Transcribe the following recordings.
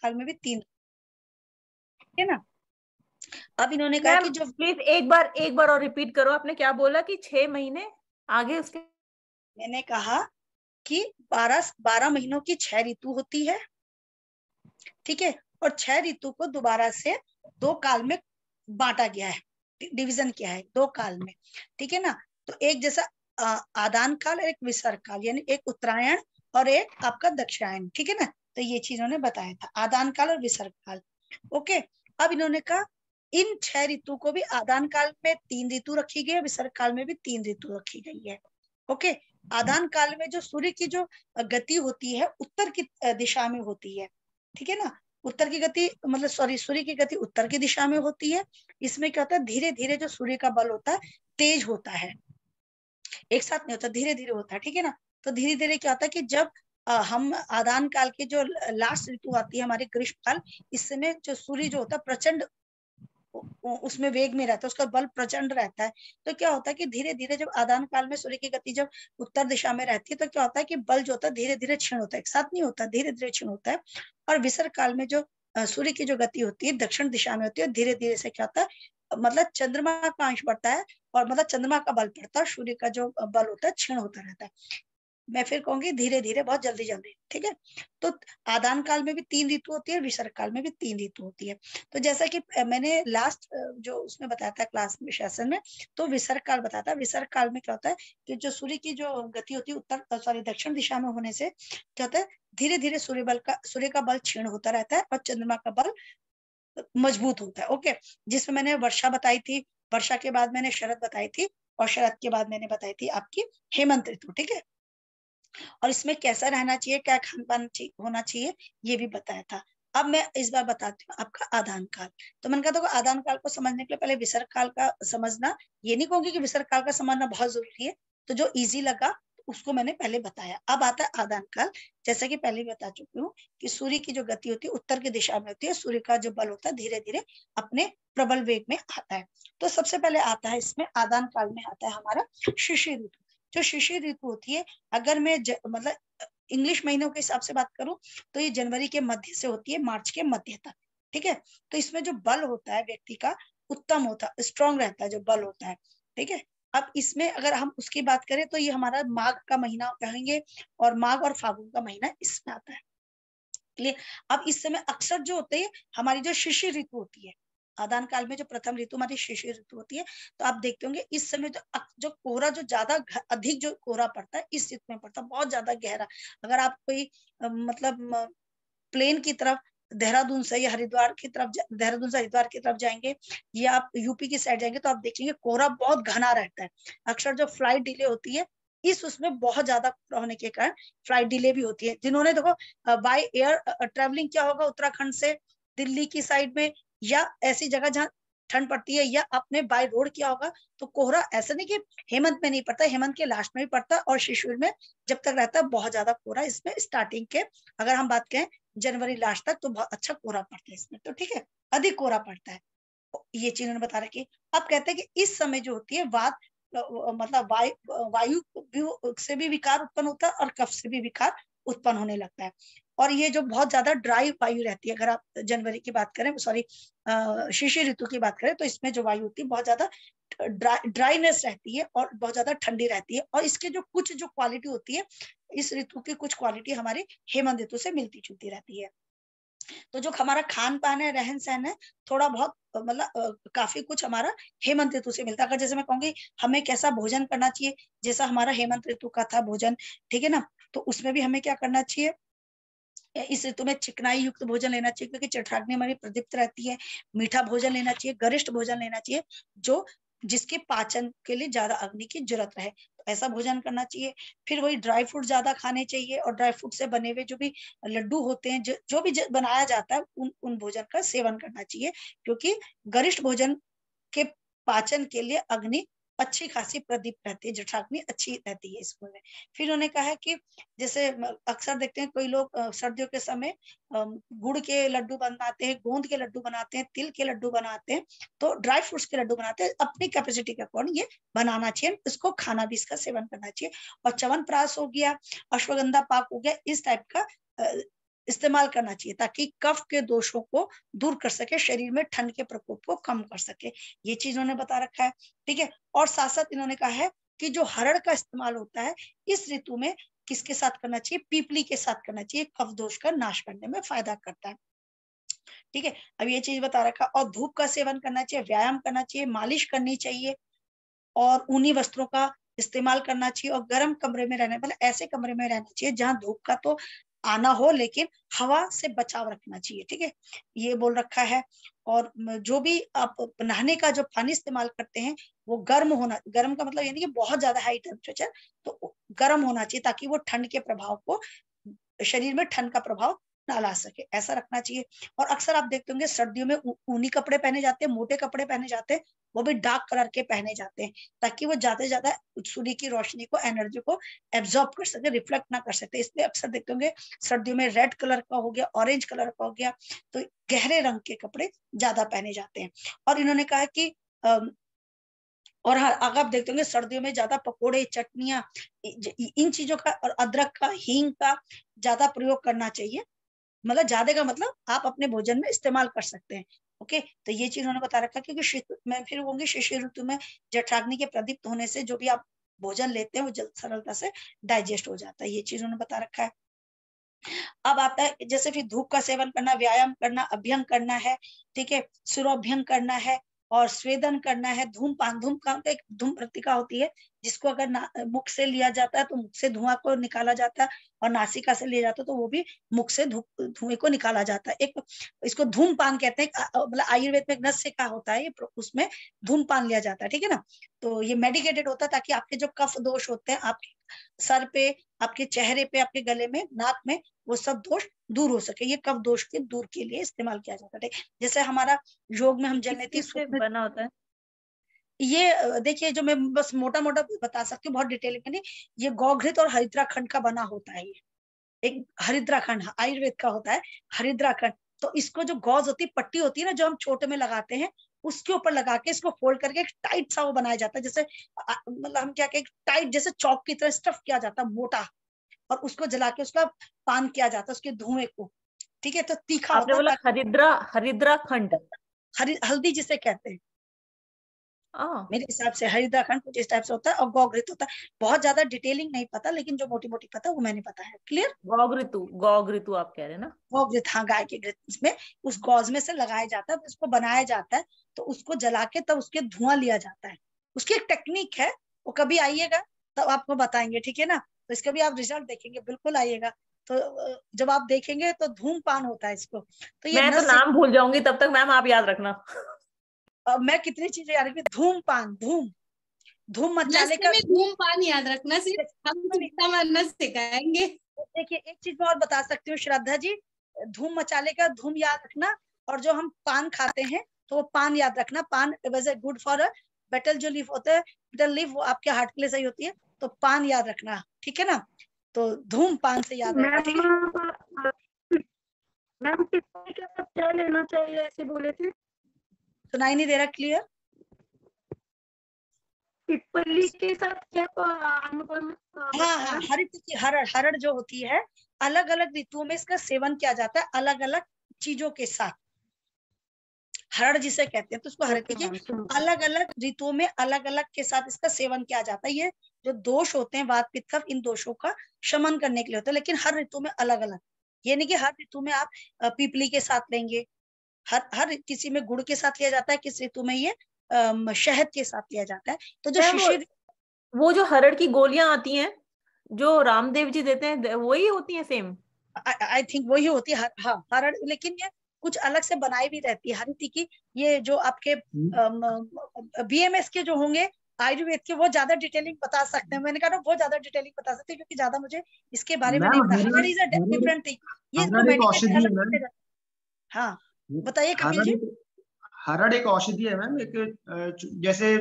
काल में भी 3, ठीक है ना। अब इन्होंने कहा कि मैम जो, प्लीज एक बार और रिपीट करो, आपने क्या बोला कि 6 महीने आगे उसके? मैंने कहा कि 12 महीनों की 6 ऋतु होती है, ठीक है, और 6 ऋतु को दोबारा से 2 काल में बांटा गया है, डिवीजन किया है 2 काल में, ठीक है ना। तो एक जैसा आदान काल और एक विसर्ग काल, यानी एक उत्तरायण और एक आपका दक्षिणायन, ठीक है ना। तो ये चीज उन्होंने बताया था, आदान काल और विसर्ग काल। ओके, अब इन्होंने कहा इन 6 ऋतु को भी आदान काल में 3 ऋतु रखी गई है, विसर्ग काल में भी 3 ऋतु रखी गई है। ओके, आदान काल में जो सूर्य की जो गति होती है उत्तर की दिशा में होती है, ठीक है ना। उत्तर की गति मतलब सॉरी, सूर्य की गति उत्तर की दिशा में होती है। इसमें क्या होता है, धीरे धीरे जो सूर्य का बल होता है तेज होता है, एक साथ नहीं होता, धीरे धीरे होता है, ठीक है ना। तो धीरे धीरे क्या होता है कि जब हम आदान काल की जो लास्ट ऋतु आती है हमारी ग्रीष्म काल, इस समय जो सूर्य जो होता है प्रचंड उसमें वेग में रहता है, उसका बल प्रचंड रहता है। तो क्या होता है कि धीरे धीरे जब आदान काल में सूर्य की गति जब उत्तर दिशा में रहती है, तो क्या होता है कि बल जो होता है धीरे धीरे क्षीण होता है, एक साथ नहीं होता, धीरे धीरे क्षीण होता है। और विसर्ग काल में जो सूर्य की जो गति होती है दक्षिण दिशा में होती है, धीरे धीरे से क्या होता है, मतलब चंद्रमा का अंश बढ़ता है, और मतलब चंद्रमा का बल पड़ता है, सूर्य का जो बल होता है क्षीण होता रहता है। मैं फिर कहूंगी धीरे धीरे, बहुत जल्दी जल्दी, ठीक है। तो आदान काल में भी 3 ऋतु होती है, विसर्ग काल में भी 3 ऋतु होती है। तो जैसा कि मैंने लास्ट जो उसमें बताया था क्लास में सेशन में, तो विसर्ग काल बताया था। विसर्ग काल में क्या होता है कि जो सूर्य की जो गति होती है उत्तर सॉरी दक्षिण दिशा में होने से क्या होता है, धीरे धीरे सूर्य का बल क्षीण होता रहता है और चंद्रमा का बल मजबूत होता है। ओके, जिसमें मैंने वर्षा बताई थी, वर्षा के बाद मैंने शरद बताई थी, और शरद के बाद मैंने बताई थी आपकी हेमंत ऋतु, ठीक है। और इसमें कैसा रहना चाहिए, क्या खान पान होना चाहिए, ये भी बताया था। अब मैं इस बार बताती हूँ आपका आदान काल। तो मैंने कहा था आदान काल को समझने के लिए पहले विसर्ग काल का समझना, ये नहीं कहूंगी कि विसर्ग काल का समझना बहुत जरूरी है, तो जो इजी लगा उसको मैंने पहले बताया। अब आता है आदान काल। जैसा कि पहले बता चुकी हूँ कि सूर्य की जो गति होती है उत्तर की दिशा में होती है, सूर्य का जो बल होता है धीरे धीरे अपने प्रबल वेग में आता है। तो सबसे पहले आता है इसमें आदान काल में आता है हमारा शिशिर ऋतु। जो शिशिर ऋतु होती है, अगर मैं मतलब इंग्लिश महीनों के हिसाब से बात करूं, तो ये जनवरी के मध्य से होती है मार्च के मध्य तक, ठीक है। तो इसमें जो बल होता है व्यक्ति का उत्तम होता है, स्ट्रांग रहता है जो बल होता है, ठीक है। अब इसमें अगर हम उसकी बात करें तो ये हमारा माघ का महीना कहेंगे, और माघ और फागुन का महीना इसमें आता है। क्लियर। अब इस समय अक्सर जो होते हैं हमारी जो शिशिर ऋतु होती है, आदान काल में जो प्रथम ऋतु हमारी शिशिर ऋतु होती है, तो आप देखते होंगे इस समय जो कोहरा जो ज्यादा अधिक जो कोहरा पड़ता है इस ऋतु में पड़ता है, बहुत ज्यादा गहरा। अगर आप कोई मतलब प्लेन की तरफ देहरादून से या हरिद्वार की तरफ देहरादून से हरिद्वार की तरफ जाएंगे, या आप यूपी की साइड जाएंगे, तो आप देखेंगे कोहरा बहुत घना रहता है। अक्सर जो फ्लाइट डिले होती है इस उसमें बहुत ज्यादा कोहरा होने के कारण फ्लाइट डिले भी होती है। जिन्होंने देखो बाय एयर ट्रेवलिंग किया होगा उत्तराखंड से दिल्ली की साइड में, या ऐसी जगह जहाँ ठंड पड़ती है, या आपने बाय रोड किया होगा, तो कोहरा ऐसा नहीं कि हेमंत में नहीं पड़ता, हेमंत के लास्ट में भी पड़ता है, और शिशिर में जब तक रहता है बहुत ज्यादा कोहरा इसमें स्टार्टिंग के, अगर हम बात करें जनवरी लास्ट तक, तो बहुत अच्छा कोहरा पड़ता है इसमें, तो ठीक है, अधिक कोहरा पड़ता है। ये चीज उन्होंने बता रखी। अब कहते हैं कि इस समय जो होती है वात मतलब वायु से भी विकार उत्पन्न होता है, और कफ से भी विकार उत्पन्न होने लगता है। और ये जो बहुत ज्यादा ड्राई वायु रहती है, अगर आप जनवरी की बात करें सॉरी शिशिर ऋतु की बात करें, तो इसमें जो वायु होती है बहुत ज्यादा ड्राइनेस रहती है और बहुत ज्यादा ठंडी रहती है। और इसके जो कुछ जो क्वालिटी होती है, इस ऋतु की कुछ क्वालिटी हमारे हेमंत ऋतु से मिलती जुलती रहती है। तो जो हमारा खान पान है, रहन सहन है, थोड़ा बहुत मतलब काफी कुछ हमारा हेमंत ऋतु से मिलता है। अगर जैसे मैं कहूंगी हमें कैसा भोजन करना चाहिए, जैसा हमारा हेमंत ऋतु का था भोजन, ठीक है ना, तो उसमें भी हमें क्या करना चाहिए, इस ऋतु में चिकनाई युक्त भोजन लेना चाहिए, क्योंकि चिठाग्नि हमारी प्रदीप्त रहती है। मीठा भोजन लेना चाहिए, गरिष्ठ भोजन लेना चाहिए, जो जिसके पाचन के लिए ज्यादा अग्नि की जरूरत रहे, तो ऐसा भोजन करना चाहिए। फिर वही ड्राई फ्रूट ज्यादा खाने चाहिए, और ड्राई फ्रूट से बने हुए जो भी लड्डू होते हैं, जो भी बनाया जाता है, उन भोजन का सेवन करना चाहिए, क्योंकि गरिष्ठ भोजन के पाचन के लिए अग्नि अच्छी खासी प्रदीप्त रहती है, जठराग्नि अच्छी रहती है इसमें। फिर उन्होंने कहा है कि जैसे अक्सर देखते हैं कोई लोग सर्दियों के समय गुड़ के लड्डू बनाते हैं, गोंद के लड्डू बनाते हैं, तिल के लड्डू बनाते हैं, तो ड्राई फ्रूट्स के लड्डू बनाते हैं, अपनी कैपेसिटी के अकॉर्डिंग ये बनाना चाहिए, इसको खाना भी इसका सेवन करना चाहिए। और च्यवनप्राश हो गया, अश्वगंधा पाक हो गया, इस टाइप का इस्तेमाल करना चाहिए ताकि कफ के दोषों को दूर कर सके, शरीर में ठंड के प्रकोप को कम कर सके। ये चीज उन्होंने बता रखा है, ठीक है। और साथ साथ इन्होंने कहा है कि जो हरड़ का इस्तेमाल होता है इस ऋतु में किसके साथ करना चाहिए, पीपली के साथ करना चाहिए, कफ दोष का नाश करने में फायदा करता है, ठीक है। अब ये चीज बता रखा। और धूप का सेवन करना चाहिए, व्यायाम करना चाहिए, मालिश करनी चाहिए, और ऊनी वस्त्रों का इस्तेमाल करना चाहिए, और गर्म कमरे में रहना, मतलब ऐसे कमरे में रहना चाहिए जहां धूप का तो आना हो लेकिन हवा से बचाव रखना चाहिए, ठीक है, ये बोल रखा है। और जो भी आप नहाने का जो पानी इस्तेमाल करते हैं वो गर्म होना, गर्म का मतलब यानी कि बहुत ज्यादा हाई टेम्परेचर, तो गर्म होना चाहिए ताकि वो ठंड के प्रभाव को, शरीर में ठंड का प्रभाव ना ला सके, ऐसा रखना चाहिए। और अक्सर आप देखते होंगे सर्दियों में ऊनी कपड़े पहने जाते हैं, मोटे कपड़े पहने जाते हैं, वो भी डार्क कलर के पहने जाते हैं ताकि वो ज्यादा से ज्यादा सूर्य की रोशनी को, एनर्जी को एब्जॉर्ब कर सके, रिफ्लेक्ट ना कर सकते। इसलिए अक्सर देखते होंगे सर्दियों में रेड कलर का हो गया, ऑरेंज कलर का हो गया, तो गहरे रंग के कपड़े ज्यादा पहने जाते हैं। और इन्होंने कहा कि और अगर आप देखते होंगे सर्दियों में ज्यादा पकोड़े, चटनियां, इन चीजों का और अदरक का, हींग का ज्यादा प्रयोग करना चाहिए। मतलब ज्यादा का मतलब आप अपने भोजन में इस्तेमाल कर सकते हैं, ओके। तो ये चीज उन्होंने बता रखा, क्योंकि मैं फिर होंगी शिशिर ऋतु में जठराग्नि के प्रदीप्त होने से जो भी आप भोजन लेते हैं वो जल्द सरलता से डाइजेस्ट हो जाता है, ये चीज उन्होंने बता रखा है। अब आता है जैसे फिर धूप का सेवन करना, व्यायाम करना, अभ्यंग करना है, ठीक है, सूर्याभ्यंग करना है, और स्वेदन करना है। धूमपान, धूमपान का एक धूम प्रतिका होती है जिसको अगर मुख से लिया जाता है तो मुख से धुआं को निकाला जाता है, और नासिका से लिया जाता है तो वो भी मुख से धुएं को निकाला जाता है। एक इसको धूमपान कहते हैं, मतलब आयुर्वेद में एक नस्य का होता है, उसमें धूमपान लिया जाता है, ठीक है ना। तो ये मेडिकेटेड होता है ताकि आपके जो कफ दोष होते हैं आपके सर पे, आपके चेहरे पे, आपके गले में, नाक में, वो सब दोष दूर हो सके, ये कफ दोष के दूर के लिए इस्तेमाल किया जाता है। जैसे हमारा योग में हम जलनेती किससे बना होता है? ये देखिए, जो मैं बस मोटा मोटा बता सकती हूँ, बहुत डिटेल में नहीं, ये गौघृत और हरिद्राखंड का बना होता है। ये एक हरिद्राखंड आयुर्वेद का होता है, हरिद्राखंड। तो इसको जो गौज होती है, पट्टी होती है ना जो हम छोटे में लगाते हैं, उसके ऊपर लगा के इसको फोल्ड करके एक टाइट सा वो बनाया जाता है, जैसे मतलब हम क्या कहें, टाइट जैसे चौक की तरह स्टफ किया जाता है, मोटा, और उसको जला के उसका पान किया जाता है, उसके धुएं को, ठीक है। तो तीखा आपने होता बोला है, हरिद्राखंड? हल्दी जिसे कहते हैं, हाँ, मेरे हिसाब से हरिद्राखंड कुछ इस टाइप से होता है, और गौघृत होता है। बहुत ज्यादा डिटेलिंग नहीं पता, लेकिन जो मोटी मोटी पता है वो मैंने पता है, क्लियर। गौघृतु आप कह रहे हैं ना? गौघृत, हाँ, गाय के घृत में उस गौज में से लगाया जाता है, उसको बनाया जाता है, तो उसको जला के तब उसके धुआं लिया जाता है। उसकी एक टेक्निक है, वो कभी आइएगा तब आपको बताएंगे, ठीक है ना। तो इसका भी आप रिजल्ट देखेंगे, बिल्कुल आइएगा। तो जब आप देखेंगे तो धूमपान होता है इसको, तो ये मैं तो नस्य। नाम भूल जाऊंगी, तब तक मैम आप याद रखना। मैं कितनी चीजें याद रखी, धूमपान, धूम, धूम मचाने नशे का, में धूमपान याद रखना, सिर्फ हम चिट्टा मारना सिखाएंगे। देखिए एक चीज मैं और बता सकती हूँ श्रद्धा जी, धूम मचाले का धूम याद रखना, और जो हम पान खाते हैं तो वो पान याद रखना। पान वैसे गुड फॉर बेटल जो लीफ होता है, बेटल लीफ, वो आपके हार्ट के लिए सही होती है, तो पान याद रखना, ठीक है ना। तो धूम पान से याद रखना, ठीक है। मैम कितने के साथ क्या लेना चाहिए ऐसे बोले थे? सुनाई नहीं दे रहा, क्लियर। पिपली के साथ क्या अनुपम? हाँ हाँ, हरित की हरड़, हरड़ जो होती है, अलग अलग ऋतुओं में इसका सेवन किया जाता है, अलग अलग चीजों के साथ, हरड़ जिसे कहते हैं, तो उसको हरित की अलग अलग ऋतुओं में अलग अलग के साथ इसका सेवन किया जाता है। ये जो दोष होते हैं वात पित्त कफ, इन दोषों का शमन करने के लिए होता है, लेकिन हर ऋतु में अलग अलग। ये नहीं कि हर ऋतु में आप पीपली के साथ लेंगे, हर किसी में गुड़ के साथ लिया जाता है, किस ऋतु में ये शहद के साथ लिया जाता है। तो जो शिशिर, वो जो हरड़ की गोलियां आती हैं जो रामदेव जी देते हैं, वही होती हैं सेम? आई थिंक वही होती है, हाँ, हरड़, लेकिन ये कुछ अलग से बनाई भी रहती है हरित की। ये जो आपके बीएमएस के जो होंगे आयुर्वेद के, वो ज्यादा डिटेलिंग बता सकते हैं। मैंने कहा ना बहुत ज्यादा डिटेलिंग बता सकते हैं, क्योंकि ज्यादा मुझे इसके बारे में नहीं पता। हरड़ इज अ डिफरेंट थिंग, ये इसको मेडिकेट अलग। हाँ बताइए कपिल जी। हरड़ एक औषधि है मैम, एक जैसे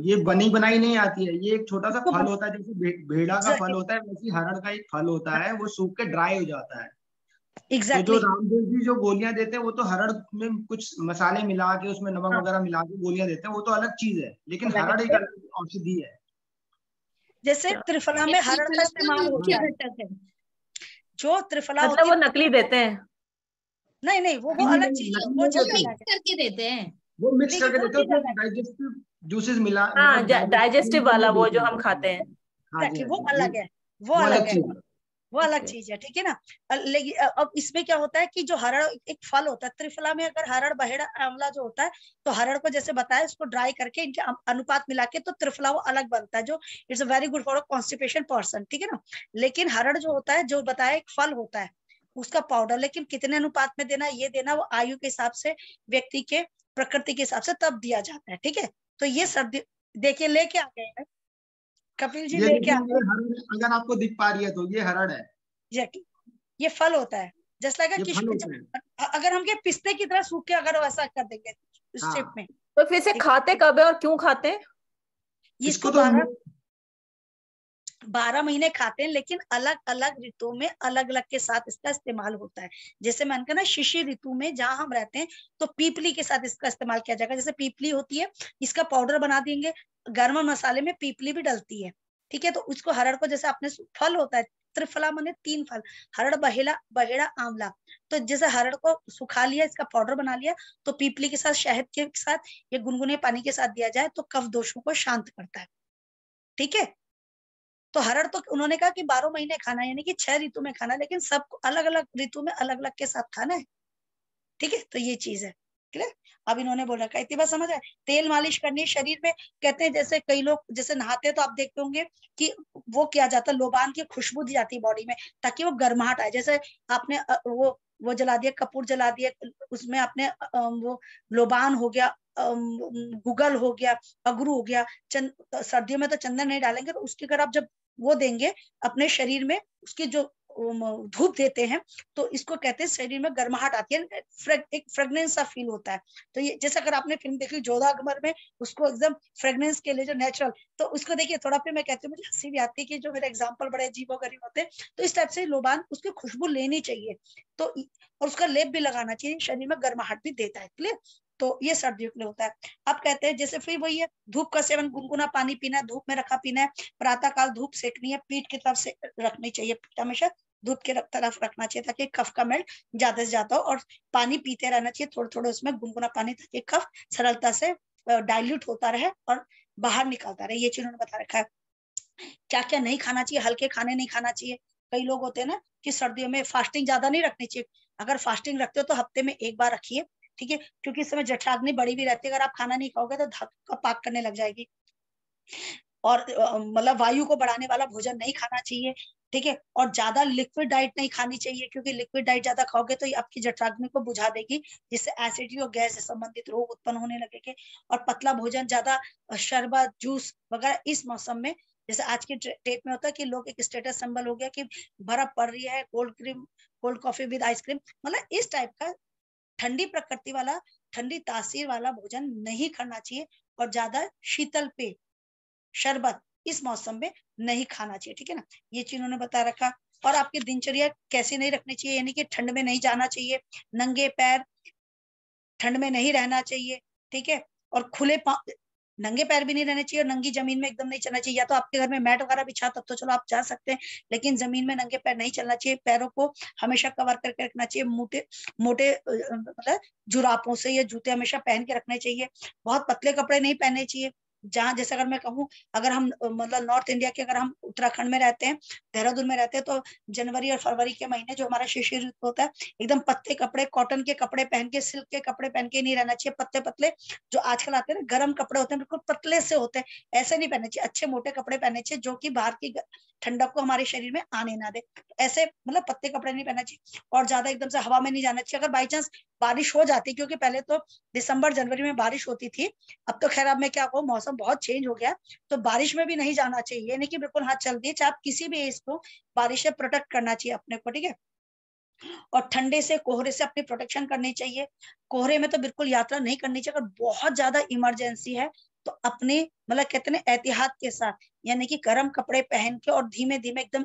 ये बनी बनाई नहीं आती है, ये एक छोटा सा फल होता है, जैसे भेड़ा का फल होता है वैसे हरड़ का एक फल होता है, वो सूख के ड्राई हो जाता है। Exactly. तो जो रामदेव जी जो गोलियां देते हैं वो तो हरड़ में कुछ मसाले मिला के, उसमें नमक वगैरह मिला के गोलियां देते हैं, वो तो अलग चीज है, लेकिन हरड़ एक अलग औषधि है। जैसे त्रिफला में हरड़ का इस्तेमाल होता है, जो त्रिफला मतलब होती वो है, नकली देते हैं? नहीं वो अलग चीज है, वो चीज अलग है, करके देते हैं। वो मिक्स देखिए करके वो देते हैं, चीज उसमें अलग है, डाइजेस्टिव जूसेस मिला, हाँ, मतलब डाइजेस्टिव वाला वो जो हम खाते हैं। हाँ जी, कि हाँ वो जी, अलग है, वो वो अलग अलग है, चीज है। वो अलग ओके। चीज है, ठीक है ना। लेकिन अब इसमें क्या होता है कि जो हरड़ एक फल होता है, त्रिफला में अगर हरड़ बहेड़ा आंवला जो होता है, तो हरड़ को जैसे बताया उसको ड्राई करके इनके अनुपात मिला के तो त्रिफला वो अलग बनता है, जो it's a very good for a constipation person, ठीक है ना। लेकिन हरड़ जो होता है, जो बताया एक फल होता है, उसका पाउडर, लेकिन कितने अनुपात में देना, ये देना वो आयु के हिसाब से, व्यक्ति के प्रकृति के हिसाब से तब दिया जाता है, ठीक है। तो ये सर्दी देखिए लेके आ गए हैं, कपिल जी ये लेके देखिए, आ गए। ये हरड़ है, अगर आपको दिख पा रही है तो ये हरड़ है, ये फल होता है, जैसे लगा ये कि फल होता है। अगर हम के पिस्ते की तरह सूख के अगर वैसा कर देंगे इस शेप हाँ, में, तो फिर से ठीक है। खाते कब है और क्यों खाते हैं? इसको इसको तो 12 महीने खाते हैं, लेकिन अलग अलग ऋतुओं में अलग अलग के साथ इसका इस्तेमाल होता है। जैसे मैंने कहा ना, शिशिर ऋतु में जहां हम रहते हैं तो पीपली के साथ इसका इस्तेमाल किया जाएगा। जैसे पीपली होती है, इसका पाउडर बना देंगे, गर्म मसाले में पीपली भी डलती है, ठीक है। तो उसको हरड़ को, जैसे आपने फल होता है, त्रिफला माने 3 फल, हरड़ बहेड़ा बहेड़ा आंवला, तो जैसे हरड़ को सुखा लिया, इसका पाउडर बना लिया, तो पीपली के साथ, शहद के साथ या गुनगुने पानी के साथ दिया जाए तो कफ दोषों को शांत करता है, ठीक है। तो हरड़ तो उन्होंने कहा कि 12 महीने खाना, यानी कि 6 ऋतु में खाना, लेकिन सबको अलग अलग ऋतु में अलग अलग के साथ खाना है, ठीक है। तो ये चीज है, क्लियर। अब इन्होंने बोल रखा है, इतनी बात समझ आए। तेल मालिश करनी है शरीर में, कहते हैं जैसे कई लोग जैसे नहाते हैं तो आप देखते होंगे कि वो किया जाता है, लोबान की खुशबू दी जाती है बॉडी में, ताकि वो गर्माहट आए। जैसे आपने वो जला दिया, कपूर जला दिया, उसमें आपने वो लोबान हो गया, गुगल हो गया, अगरू हो गया, सर्दियों में तो चंदन नहीं डालेंगे, तो उसकी अगर आप जब वो देंगे अपने शरीर में, उसकी जो धूप देते हैं, तो इसको कहते हैं शरीर में गर्माहट आती है, एक फ्रेग्रेंस सा फील होता है। तो ये जैसे अगर आपने फिल्म देखी जोधा अकबर में, उसको एकदम फ्रेग्रेंस के लिए जो नेचुरल, तो उसको देखिए, थोड़ा फिर मैं कहती हूँ, मुझे हंसी भी आती है कि जो मेरे एग्जाम्पल बड़े अजीबोगरीब होते हैं, तो इस टाइप से लोबान उसकी खुशबू लेनी चाहिए, तो और उसका लेप भी लगाना चाहिए, शरीर में गर्माहट भी देता है, क्लियर। तो ये सर्दियों के लिए होता है। अब कहते हैं जैसे फिर वही है, धूप का सेवन, गुनगुना पानी पीना है, धूप में रखा पीना है, प्रातः काल धूप सेकनी है, पीठ की तरफ से रखनी चाहिए, पीठ हमेशा धूप के तरफ रखना चाहिए, ताकि कफ का मेल्ट ज्यादा से ज्यादा हो, और पानी पीते रहना चाहिए थोड़ा थोड़ा उसमें गुनगुना पानी, ताकि कफ सरलता से डाइल्यूट होता रहे और बाहर निकलता रहे। ये चीज उन्होंने बता रखा है। क्या क्या नहीं खाना चाहिए, हल्के खाने नहीं खाना चाहिए। कई लोग होते हैं ना कि सर्दियों में फास्टिंग ज्यादा नहीं रखनी चाहिए, अगर फास्टिंग रखते हो तो हफ्ते में 1 बार रखिए, ठीक है, क्योंकि इस समय जठराग्नि बड़ी भी रहती है, अगर आप खाना नहीं खाओगे तो धक्का पाक करने लग जाएगी। और मतलब वायु को बढ़ाने वाला भोजन नहीं खाना चाहिए, ठीक है। और ज्यादा लिक्विड डाइट नहीं खानी चाहिए, क्योंकि लिक्विड डाइट ज्यादा खाओगे तो ये आपकी जठराग्नि को बुझा देगी, जिससे एसिडिटी और गैस से संबंधित रोग उत्पन्न होने लगेंगे। और पतला भोजन, ज्यादा शरबत जूस वगैरह इस मौसम में, जैसे आज के डेट में होता है कि लोग एक स्टेटस सिंबल हो गया कि बर्फ पड़ रही है, कोल्ड कॉफी विद आइसक्रीम, मतलब इस टाइप का ठंडी प्रकृति वाला, ठंडी तासीर वाला भोजन नहीं करना चाहिए। और ज्यादा शीतल पेय, शरबत इस मौसम में नहीं खाना चाहिए, ठीक है ना। ये चीज उन्होंने बता रखा। और आपकी दिनचर्या कैसे नहीं रखनी चाहिए, यानी कि ठंड में नहीं जाना चाहिए, नंगे पैर ठंड में नहीं रहना चाहिए, ठीक है। और नंगे पैर भी नहीं रहने चाहिए, और नंगी जमीन में एकदम नहीं चलना चाहिए। या तो आपके घर में मैट वगैरह बिछा तब तो चलो आप जा सकते हैं, लेकिन जमीन में नंगे पैर नहीं चलना चाहिए। पैरों को हमेशा कवर करके रखना चाहिए, मोटे मोटे मतलब जुरापों से, या जूते हमेशा पहन के रखने चाहिए। बहुत पतले कपड़े नहीं पहनने चाहिए। जहां जैसे अगर मैं कहूँ, अगर हम मतलब नॉर्थ इंडिया के, अगर हम उत्तराखंड में रहते हैं, देहरादून में रहते हैं, तो जनवरी और फरवरी के महीने जो हमारा शिशिर ऋतु होता है, एकदम पत्ते कपड़े, कॉटन के कपड़े पहन के, सिल्क के कपड़े पहन के नहीं रहना चाहिए। पतले पतले जो आजकल आते हैं ना गर्म कपड़े होते हैं, बिल्कुल पतले से होते हैं, ऐसे नहीं पहनने चाहिए। अच्छे मोटे कपड़े पहनने चाहिए, जो कि बाहर की ठंडक को हमारे शरीर में आने ना दे। ऐसे मतलब पत्ते कपड़े नहीं पहनना चाहिए, और ज्यादा एकदम से हवा में नहीं जाना चाहिए। अगर बाई चांस बारिश हो जाती, क्योंकि पहले तो दिसंबर जनवरी में बारिश होती थी, अब तो खैर अब मैं क्या कहूँ, मौसम बहुत चेंज हो गया, तो बारिश में भी नहीं जाना चाहिए, नहीं कि बिल्कुल हाथ चल दिए। चाहे आप किसी भी एज को, बारिश से प्रोटेक्ट करना चाहिए अपने को, ठीक है। और ठंडे से, कोहरे से अपनी प्रोटेक्शन करनी चाहिए। कोहरे में तो बिल्कुल यात्रा नहीं करनी चाहिए। अगर बहुत ज्यादा इमरजेंसी है तो अपने मतलब कहते हैं एहतियात के साथ, यानी कि गर्म कपड़े पहन के और धीमे धीमे एकदम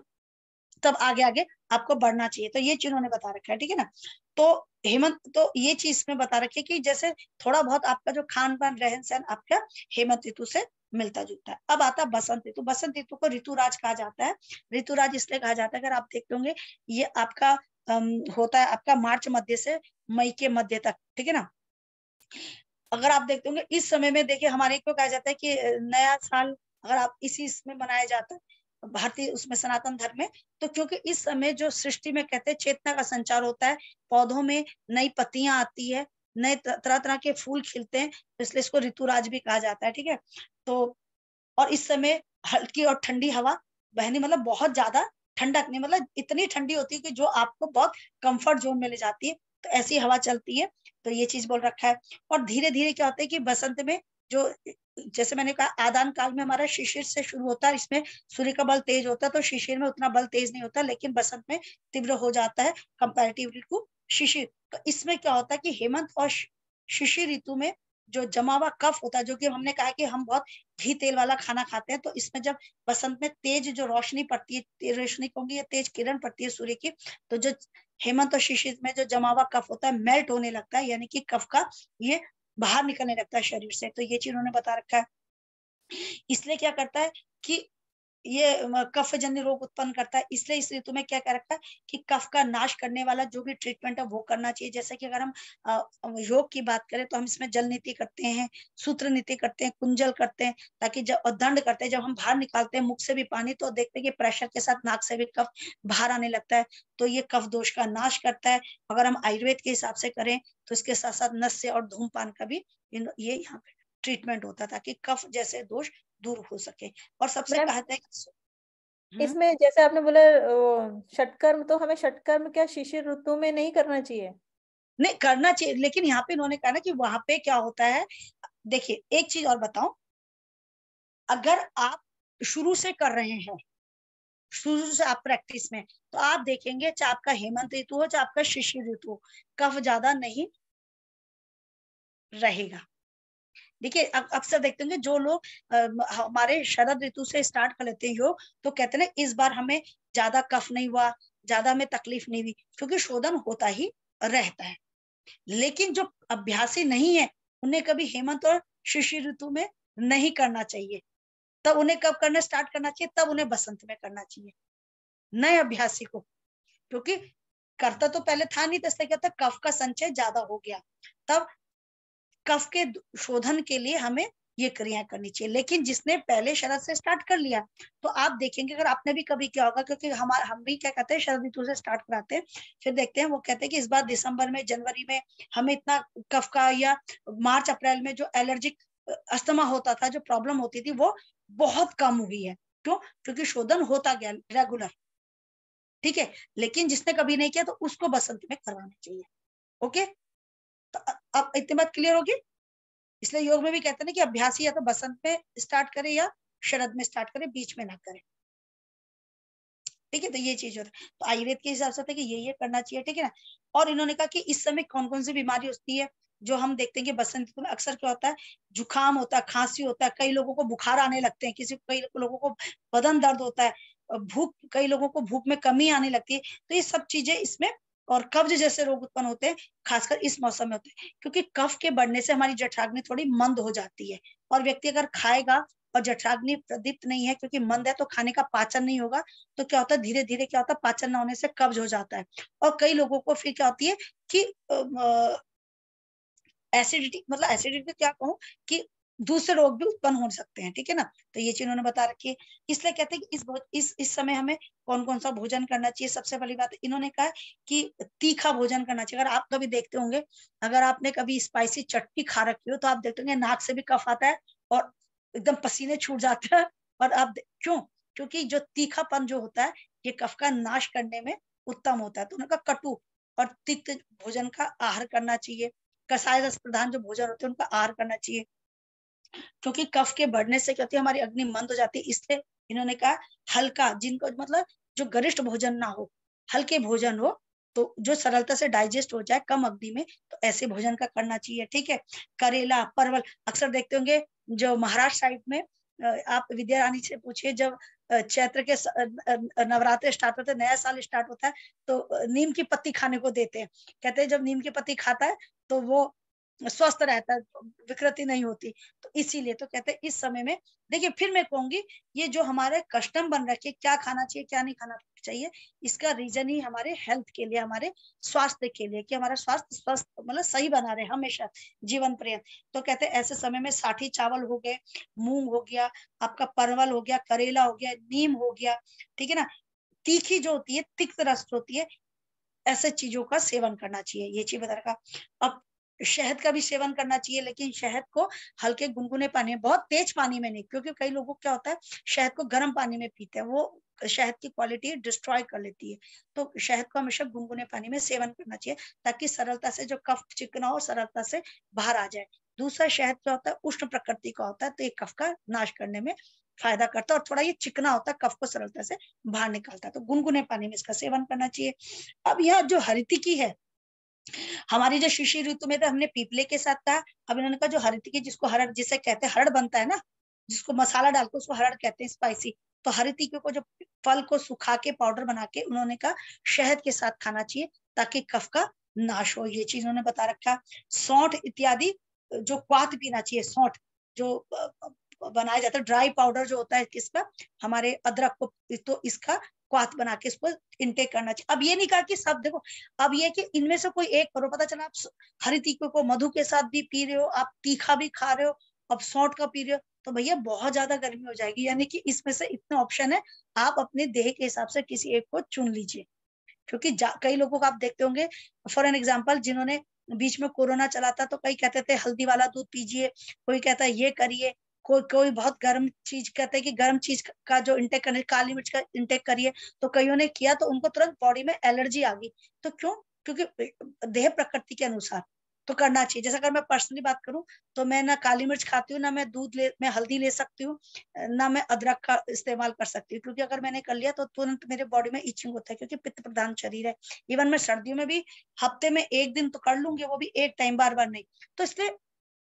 तब आगे आगे आपको बढ़ना चाहिए। तो ये चीज उन्होंने बता रखा है, ठीक है ना। तो हेमंत, तो ये चीज में बता रखी है कि जैसे थोड़ा बहुत आपका जो खान पान रहन सहन आपका हेमंत ऋतु से मिलता जुलता है। अब आता है बसंत ऋतु। बसंत ऋतु को ऋतुराज कहा जाता है। ऋतुराज इसलिए कहा जाता है, अगर आप देखते होंगे ये आपका होता है आपका मार्च मध्य से मई के मध्य तक, ठीक है ना। अगर आप देखते होंगे इस समय में, देखिए हमारे को कहा जाता है कि नया साल अगर आप इसी इसमें मनाया जाता है भारतीय उसमें सनातन धर्म में, तो क्योंकि इस समय जो सृष्टि में कहते हैं चेतना का संचार होता है, पौधों में नई पत्तियां आती है, नए तरह तरह के फूल खिलते हैं, तो इसलिए इसको ऋतुराज भी कहा जाता है, ठीक है। तो और इस समय हल्की और ठंडी हवा बहनी, मतलब बहुत ज्यादा ठंडक नहीं, मतलब इतनी ठंडी होती है कि जो आपको बहुत कंफर्ट जोन में ले जाती है, तो ऐसी हवा चलती है। तो ये चीज बोल रखा है। और धीरे धीरे क्या होता है कि बसंत में जो, जैसे मैंने कहा आदान काल में हमारा शिशिर से शुरू होता है, इसमें सूर्य का बल तेज होता है, तो शिशिर में उतना बल तेज नहीं होता, लेकिन बसंत में तीव्र हो जाता है कंपैरेटिवली टू शिशिर। तो इसमें क्या होता है कि हेमंत और शिशिर ऋतु में जो जमा हुआ कफ होता है, जो कि हमने कहा कि हम बहुत घी तेल वाला खाना खाते हैं, तो इसमें जब बसंत में तेज जो रोशनी पड़ती है, रोशनी कहूंगी या तेज किरण पड़ती है सूर्य की, तो जो हेमंत और शिशिर में जो जमा हुआ कफ होता है मेल्ट होने लगता है, यानी कि कफ का ये बाहर निकलने लगता है शरीर से। तो ये चीज उन्होंने बता रखा है। इसलिए क्या करता है कि ये कफ जन्य रोग उत्पन्न करता है। इसलिए इस ऋतु में क्या कह रखा है कि कफ का नाश करने वाला जो भी ट्रीटमेंट है वो करना चाहिए। जैसे कि अगर हम योग की बात करें तो हम इसमें जल नीति करते हैं, सूत्र नीति करते हैं, कुंजल करते हैं, ताकि जब दंड करते हैं, जब हम बाहर निकालते हैं मुख से भी पानी, तो देखते हैं कि प्रेशर के साथ नाक से भी कफ बाहर आने लगता है, तो ये कफ दोष का नाश करता है। अगर हम आयुर्वेद के हिसाब से करें तो इसके साथ साथ नस्य और धूमपान का भी ये यहाँ पे ट्रीटमेंट होता है, ताकि कफ जैसे दोष दूर हो सके। और सबसे मैम, कहते हैं इसमें जैसे आपने बोला षटकर्म, तो हमें षटकर्म क्या शिशिर ऋतु में नहीं करना चाहिए? नहीं करना चाहिए, लेकिन यहाँ पे इन्होंने कहा ना कि वहां पे क्या होता है। देखिए एक चीज और बताऊं, अगर आप शुरू से कर रहे हैं, शुरू से आप प्रैक्टिस में, तो आप देखेंगे चाहे आपका हेमंत ऋतु हो चाहे आपका शिशिर ऋतु हो, कफ ज्यादा नहीं रहेगा। देखिए अक्सर देखते होंगे जो लोग हमारे शरद ऋतु से स्टार्ट कर लेते हैं योग, तो कहते हैं ना इस बार हमें ज्यादा कफ नहीं हुआ, ज्यादा हमें तकलीफ नहीं हुई, क्योंकि शोधन होता ही रहता है। लेकिन जो अभ्यासी नहीं है उन्हें कभी हेमंत और शिशिर ऋतु में नहीं करना चाहिए। तब उन्हें कब करना स्टार्ट करना चाहिए? तब उन्हें बसंत में करना चाहिए, नए अभ्यासी को, क्योंकि करता तो पहले था नहीं, तो इसलिए क्या था, कफ का संचय ज्यादा हो गया। तब कफ के शोधन के लिए हमें ये क्रिया करनी चाहिए। लेकिन जिसने पहले शरद से स्टार्ट कर लिया, तो आप देखेंगे, अगर आपने भी कभी क्या होगा, क्योंकि हम भी क्या कहते हैं शरद ऋतु से स्टार्ट कराते हैं, फिर देखते हैं वो कहते हैं कि इस बार दिसंबर में जनवरी में हमें इतना कफ का, या मार्च अप्रैल में जो एलर्जिक अस्थमा होता था, जो प्रॉब्लम होती थी, वो बहुत कम हुई है। क्यों? क्योंकि शोधन होता गया रेगुलर, ठीक है। लेकिन जिसने कभी नहीं किया तो उसको बसंत में करवाना चाहिए। ओके, तो अब इतनी बात क्लियर होगी। इसलिए योग में भी कहते हैं ना कि अभ्यासी या तो बसंत में स्टार्ट करे या शरद में स्टार्ट करे, बीच में ना करे, ठीक है। तो ये चीज होता है। तो आयुर्वेद के हिसाब से होता है कि ये करना चाहिए, ठीक है ना। और इन्होंने कहा कि इस समय कौन कौन सी बीमारी होती है, जो हम देखते हैं कि बसंत ऋतु में अक्सर क्या होता है, जुकाम होता है, खांसी होता है, कई लोगों को बुखार आने लगते हैं, कई लोगों को बदन दर्द होता है, भूख, कई लोगों को भूख में कमी आने लगती है। तो ये सब चीजें इसमें, और कब्ज जैसे रोग उत्पन्न होते हैं खासकर इस मौसम में होते हैं, क्योंकि कफ के बढ़ने से हमारी जठराग्नि थोड़ी मंद हो जाती है। और व्यक्ति अगर खाएगा और जठराग्नि प्रदीप्त नहीं है, क्योंकि मंद है, तो खाने का पाचन नहीं होगा, तो क्या होता है धीरे धीरे क्या होता है, पाचन न होने से कब्ज हो जाता है। और कई लोगों को फिर क्या होती है कि एसिडिटी, मतलब एसिडिटी क्या कहूँ कि दूसरे रोग भी उत्पन्न हो सकते हैं, ठीक है ना। तो ये चीज उन्होंने बता रखी है। इसलिए कहते हैं कि इस समय हमें कौन कौन सा भोजन करना चाहिए। सबसे पहली बात इन्होंने कहा कि तीखा भोजन करना चाहिए। अगर आप कभी देखते होंगे, अगर आपने कभी स्पाइसी चटनी खा रखी हो, तो आप देखते होंगे नाक से भी कफ आता है और एकदम पसीने छूट जाते हैं। और आप क्यों? क्योंकि जो तीखापन जो होता है, ये कफ का नाश करने में उत्तम होता है। तो उन्होंने कहा कटु और तिक्त भोजन का आहार करना चाहिए। कसाय रस प्रधान जो भोजन होते हैं उनका आहार करना चाहिए, क्योंकि कफ के बढ़ने से क्या होती है, हमारी अग्नि मंद हो जाती है। इसलिए इन्होंने कहा हल्का, जिनको मतलब जो गरिष्ठ भोजन ना हो, हल्के भोजन हो, तो जो सरलता से डाइजेस्ट हो जाए कम अवधि में, तो ऐसे भोजन का करना चाहिए, ठीक है। करेला, परवल, अक्सर देखते होंगे जो महाराष्ट्र साइड में, आप विद्या रानी से पूछिए, जब चैत्र के नवरात्रे स्टार्ट होते हैं, नया साल स्टार्ट होता है, तो नीम की पत्ती खाने को देते हैं। कहते हैं जब नीम की पत्ती खाता है तो वो स्वस्थ रहता है, विकृति नहीं होती। तो इसीलिए तो कहते हैं इस समय में देखिए, फिर मैं कहूंगी ये जो हमारे कस्टम बन रखे क्या खाना चाहिए क्या नहीं खाना चाहिए, इसका रीजन ही हमारे हेल्थ के लिए, हमारे स्वास्थ्य के लिए, कि हमारा स्वास्थ्य स्वस्थ मतलब सही बना रहे हमेशा जीवन पर्यंत। तो कहते हैं ऐसे समय में साठी चावल हो गए, मूंग हो गया, आपका परवल हो गया, करेला हो गया, नीम हो गया, ठीक है ना, तीखी जो होती है, तिक्त रस होती है, ऐसे चीजों का सेवन करना चाहिए। ये चीज बता रखा। अब शहद का भी सेवन करना चाहिए, लेकिन शहद को हल्के गुनगुने पानी में, बहुत तेज पानी में नहीं, क्योंकि कई लोगों को क्या होता है शहद को गर्म पानी में पीते हैं, वो शहद की क्वालिटी डिस्ट्रॉय कर लेती है। तो शहद को हमेशा गुनगुने पानी में सेवन करना चाहिए, ताकि सरलता से जो कफ चिकना हो सरलता से बाहर आ जाए। दूसरा, शहद क्या होता है उष्ण प्रकृति का होता है, तो ये कफ का नाश करने में फायदा करता है, और थोड़ा ये चिकना होता है, कफ को सरलता से बाहर निकालता है। तो गुनगुने पानी में इसका सेवन करना चाहिए। अब यह जो हरितिकी है, हमारी जो शिशिर ऋतु में तो हमने पीपले के साथ कहा, अब इन्होंने कहा जो हरितिकी जिसको हरड़, जिसे कहते हैं हरड़ बनता है ना, जिसको मसाला डाल के उसको हरड़ कहते हैं, स्पाइसी। तो हरितिकी को जो फल को सुखा के पाउडर बना के उन्होंने कहा शहद के साथ खाना चाहिए, ताकि कफ का नाश हो। ये चीज उन्होंने बता रखा। सौंठ इत्यादि जो क्वाथ पीना चाहिए, सौंठ जो बनाया जाता है, ड्राई पाउडर जो होता है किसका, हमारे अदरक को, तो इसका क्वाथ बना के इसको इनटेक करना चाहिए। अब ये नहीं कहा कि सब, देखो अब ये कि इनमें से कोई एक करो, पता चला आप हरितिकी को मधु के साथ भी पी रहे हो, आप तीखा भी खा रहे हो, अब सौंठ का पी रहे हो, तो भैया बहुत ज्यादा गर्मी हो जाएगी। यानी कि इसमें से इतने ऑप्शन है, आप अपने देह के हिसाब से किसी एक को चुन लीजिए। क्योंकि कई लोगों को आप देखते होंगे, फॉर एन एग्जाम्पल, जिन्होंने बीच में कोरोना चला था, तो कई कहते थे हल्दी वाला दूध पीजिए, कोई कहता है ये करिए, कोई बहुत गर्म चीज कहते हैं कि गर्म चीज का जो इंटेक करने, काली मिर्च का इंटेक करिए। तो कईयों ने किया तो उनको तुरंत बॉडी में एलर्जी आ गई। तो क्यों? क्योंकि देह प्रकृति के अनुसार तो करना चाहिए। जैसे अगर मैं पर्सनली बात करूं, तो मैं ना काली मिर्च खाती हूँ, ना मैं मैं हल्दी ले सकती हूँ, ना मैं अदरक का इस्तेमाल कर सकती हूँ, क्योंकि अगर मैंने कर लिया तो तुरंत मेरे बॉडी में इचिंग होता है, क्योंकि पित्त प्रधान शरीर है। इवन मैं सर्दियों में भी हफ्ते में एक दिन तो कर लूंगी, वो भी एक टाइम, बार बार नहीं। तो इसलिए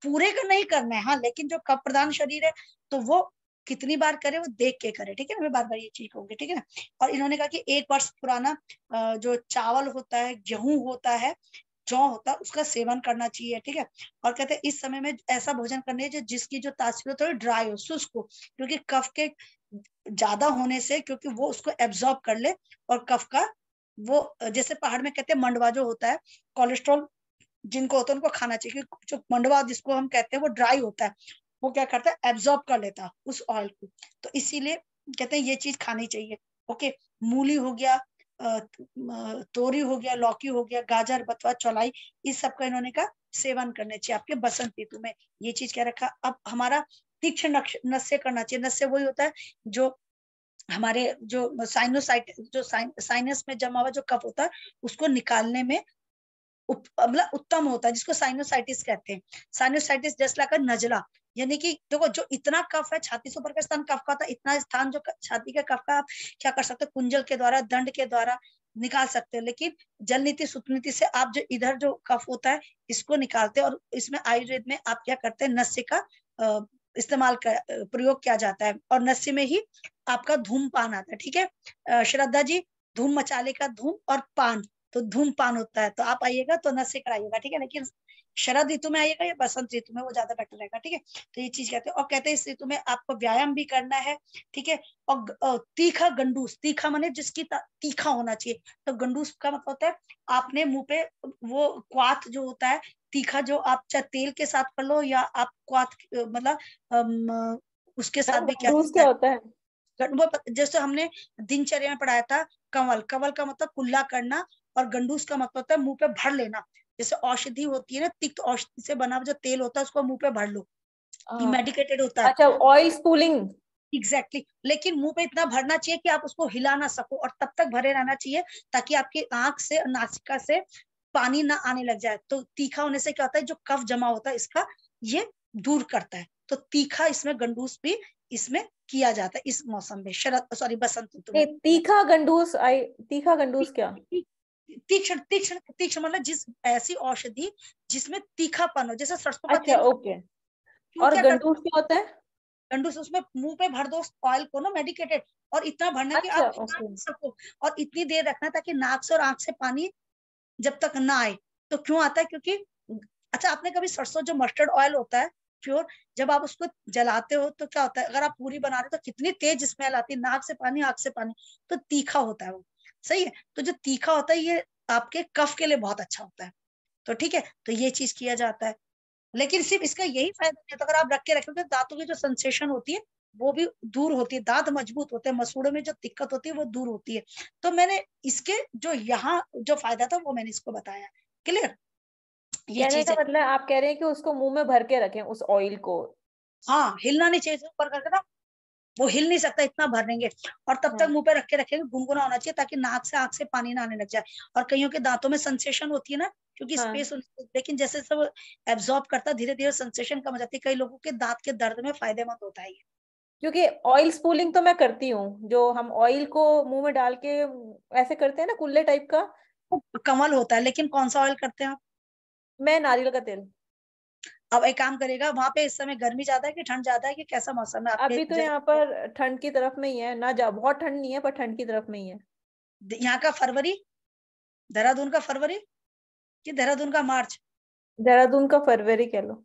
पूरे का नहीं करना है, हाँ, लेकिन जो कफ प्रधान शरीर है तो वो कितनी बार करे वो देख के करे, ठीक है ना, मैं बार बार ये चीज कहूंगी, ठीक है ना। और इन्होंने कहा कि 1 वर्ष पुराना जो चावल होता है, गेहूं होता है, जौ होता है, उसका सेवन करना चाहिए, ठीक है। और कहते हैं इस समय में ऐसा भोजन करने जो जिसकी जो तासीर थोड़ी ड्राई हो, शुष्क हो, क्योंकि कफ के ज्यादा होने से, क्योंकि वो उसको एब्जॉर्ब कर ले, और कफ का वो, जैसे पहाड़ में कहते हैं मंडवा जो होता है, कोलेस्ट्रॉल जिनको होता है उनको खाना चाहिए, क्योंकि जो मंडवा जिसको हम कहते हैं वो ड्राई होता है, वो क्या करता है एब्जॉर्ब कर लेता है उस ऑयल को। तो इसीलिए कहते हैं ये चीज खानी चाहिए। ओके, मूली हो गया, तोरी हो गया, लौकी हो गया, गाजर, बथुआ, चौलाई, इस सब का इन्होंने कहा सेवन करने चाहिए आपके बसंत ऋतु में। ये चीज क्या रखा। अब हमारा तीक्ष्ण नस्य करना चाहिए। नस्य वही होता है जो हमारे जो साइनोसाइटिस, जो साइनस में जमा हुआ जो कफ होता है, उसको निकालने में मतलब उत्तम होता है, जिसको साइनोसाइटिस कहते हैं। साइनोसाइटिस जैसा का नजला, यानी कि देखो जो इतना कफ है, छाती से ऊपर का स्थान कफ का होता है, इतना स्थान जो छाती का कफ का, आप क्या कर सकते हो, कुंजल के द्वारा, दंड के द्वारा निकाल सकते हो। लेकिन जल नीति सुत नीति से आप जो इधर जो कफ होता है इसको निकालते हैं। और इसमें आयुर्वेद में आप क्या करते हैं, नस्य का इस्तेमाल प्रयोग किया जाता है, और नस्य में ही आपका धूमपान आता है, ठीक है श्रद्धा जी, धूम मचाले का धूम और पान, तो धूमपान होता है। तो आप आइएगा तो नस्य कराइएगा, ठीक है। लेकिन शरद ऋतु में आइएगा या बसंत ऋतु में, वो ज्यादा बेटर रहेगा, ठीक है। तो ये चीज कहते हैं। और कहते हैं इस ऋतु में आपको व्यायाम भी करना है, ठीक है। और तीखा गंडूस, तीखा माने जिसकी तीखा होना चाहिए, तो गंडूस का मतलब होता है आपने मुंह पे वो क्वाथ जो होता है तीखा, जो आप चाहे तेल के साथ कर लो, या आप क्वाथ मतलब उसके साथ भी क्या होता है, वो जैसे हमने दिनचर्या में पढ़ाया था, कंवल, कंवल का मतलब कुल्ला करना, और गंडूस का मतलब होता है मुंह पे भर लेना। जैसे औषधि होती है ना, तिक्त औषधि से बना जो तेल होता है उसको मुंह पे भर लो, मेडिकेटेड होता है। अच्छा, ऑयल स्पूलिंग, एग्जैक्टली। लेकिन मुंह पे इतना भरना चाहिए कि आप उसको हिला ना सको, और तब तक भरे रहना चाहिए ताकि आपकी आंख से, नासिका से पानी ना आने लग जाए। तो तीखा होने से क्या होता है, जो कफ जमा होता है इसका ये दूर करता है। तो तीखा इसमें गंडूस भी इसमें किया जाता है इस मौसम में, बसंत ऋतु में। तीखा गंडूस, तीखा गंडूस क्या? तीक्ष्ण, तीक्ष्ण, तीक्ष्ण मतलब जिस ऐसी औषधि जिसमें तीखापन हो, जैसे सरसों का अच्छा, तेल। ओके। और गंडूस क्या होता है? गंडूस उसमें मुंह पे भर दो ऑयल को ना, मेडिकेटेड, और इतना भरना कि अच्छा, आप खा सको, और इतनी देर रखना ताकि नाक से और आंख से पानी जब तक ना आए। तो क्यों आता है, क्योंकि अच्छा, आपने कभी सरसों जो मस्टर्ड ऑयल होता है प्योर, जब आप उसको जलाते हो तो क्या होता है, अगर आप पूरी बना रहे हो तो कितनी तेज स्मेल आती है, नाक से पानी आंख से पानी, तो तीखा होता है वो, सही है। तो जो तीखा होता है ये आपके कफ के लिए बहुत अच्छा होता है। तो ठीक है, तो ये चीज किया जाता है। लेकिन सिर्फ इसका यही फायदा नहीं है, तो अगर आप रख के रखोगे दांतों की जो सेंसेशन होती है वो भी दूर होती है, दांत मजबूत होते हैं, मसूड़ों में जो दिक्कत होती है वो दूर होती है। तो मैंने इसके जो यहाँ जो फायदा था वो मैंने इसको बताया। क्लियर, ये कहने चीज का है। मतलब आप कह रहे हैं कि उसको मुंह में भर के रखें उस ऑयल को। हाँ, हिलना नहीं चाहिए ऊपर करके ना, वो हिल नहीं सकता इतना भर देंगे। और तब तक हाँ मुंह पे रख के रखेंगे, गुनगुना होना चाहिए ताकि नाक से आंख से पानी ना आने लग जाए। और कईयों के दांतों में सेंसेशन होती है ना, क्योंकि हाँ, स्पेस, लेकिन जैसे सब एब्जॉर्ब करता धीरे धीरे सेंसेशन कम हो जाती है। कई लोगों के दांत के दर्द में फायदेमंद होता है ये। क्योंकि ऑयल स्पूलिंग तो मैं करती हूँ, जो हम ऑयल को मुंह में डाल के ऐसे करते हैं ना, कुल्ले टाइप का। वो कमल होता है, लेकिन कौन सा ऑयल करते हैं आप? मैं नारियल का तेल। अब एक काम करेगा, वहां पे इस समय गर्मी ज्यादा है कि ठंड ज्यादा है कि कैसा मौसम है आपके अभी तो यहाँ जगह? पर ठंड की तरफ में ही है ना, जा बहुत ठंड नहीं है पर ठंड की तरफ में ही है। यहाँ का फरवरी, देहरादून का फरवरी कि देहरादून का मार्च? देहरादून का फरवरी कह लो।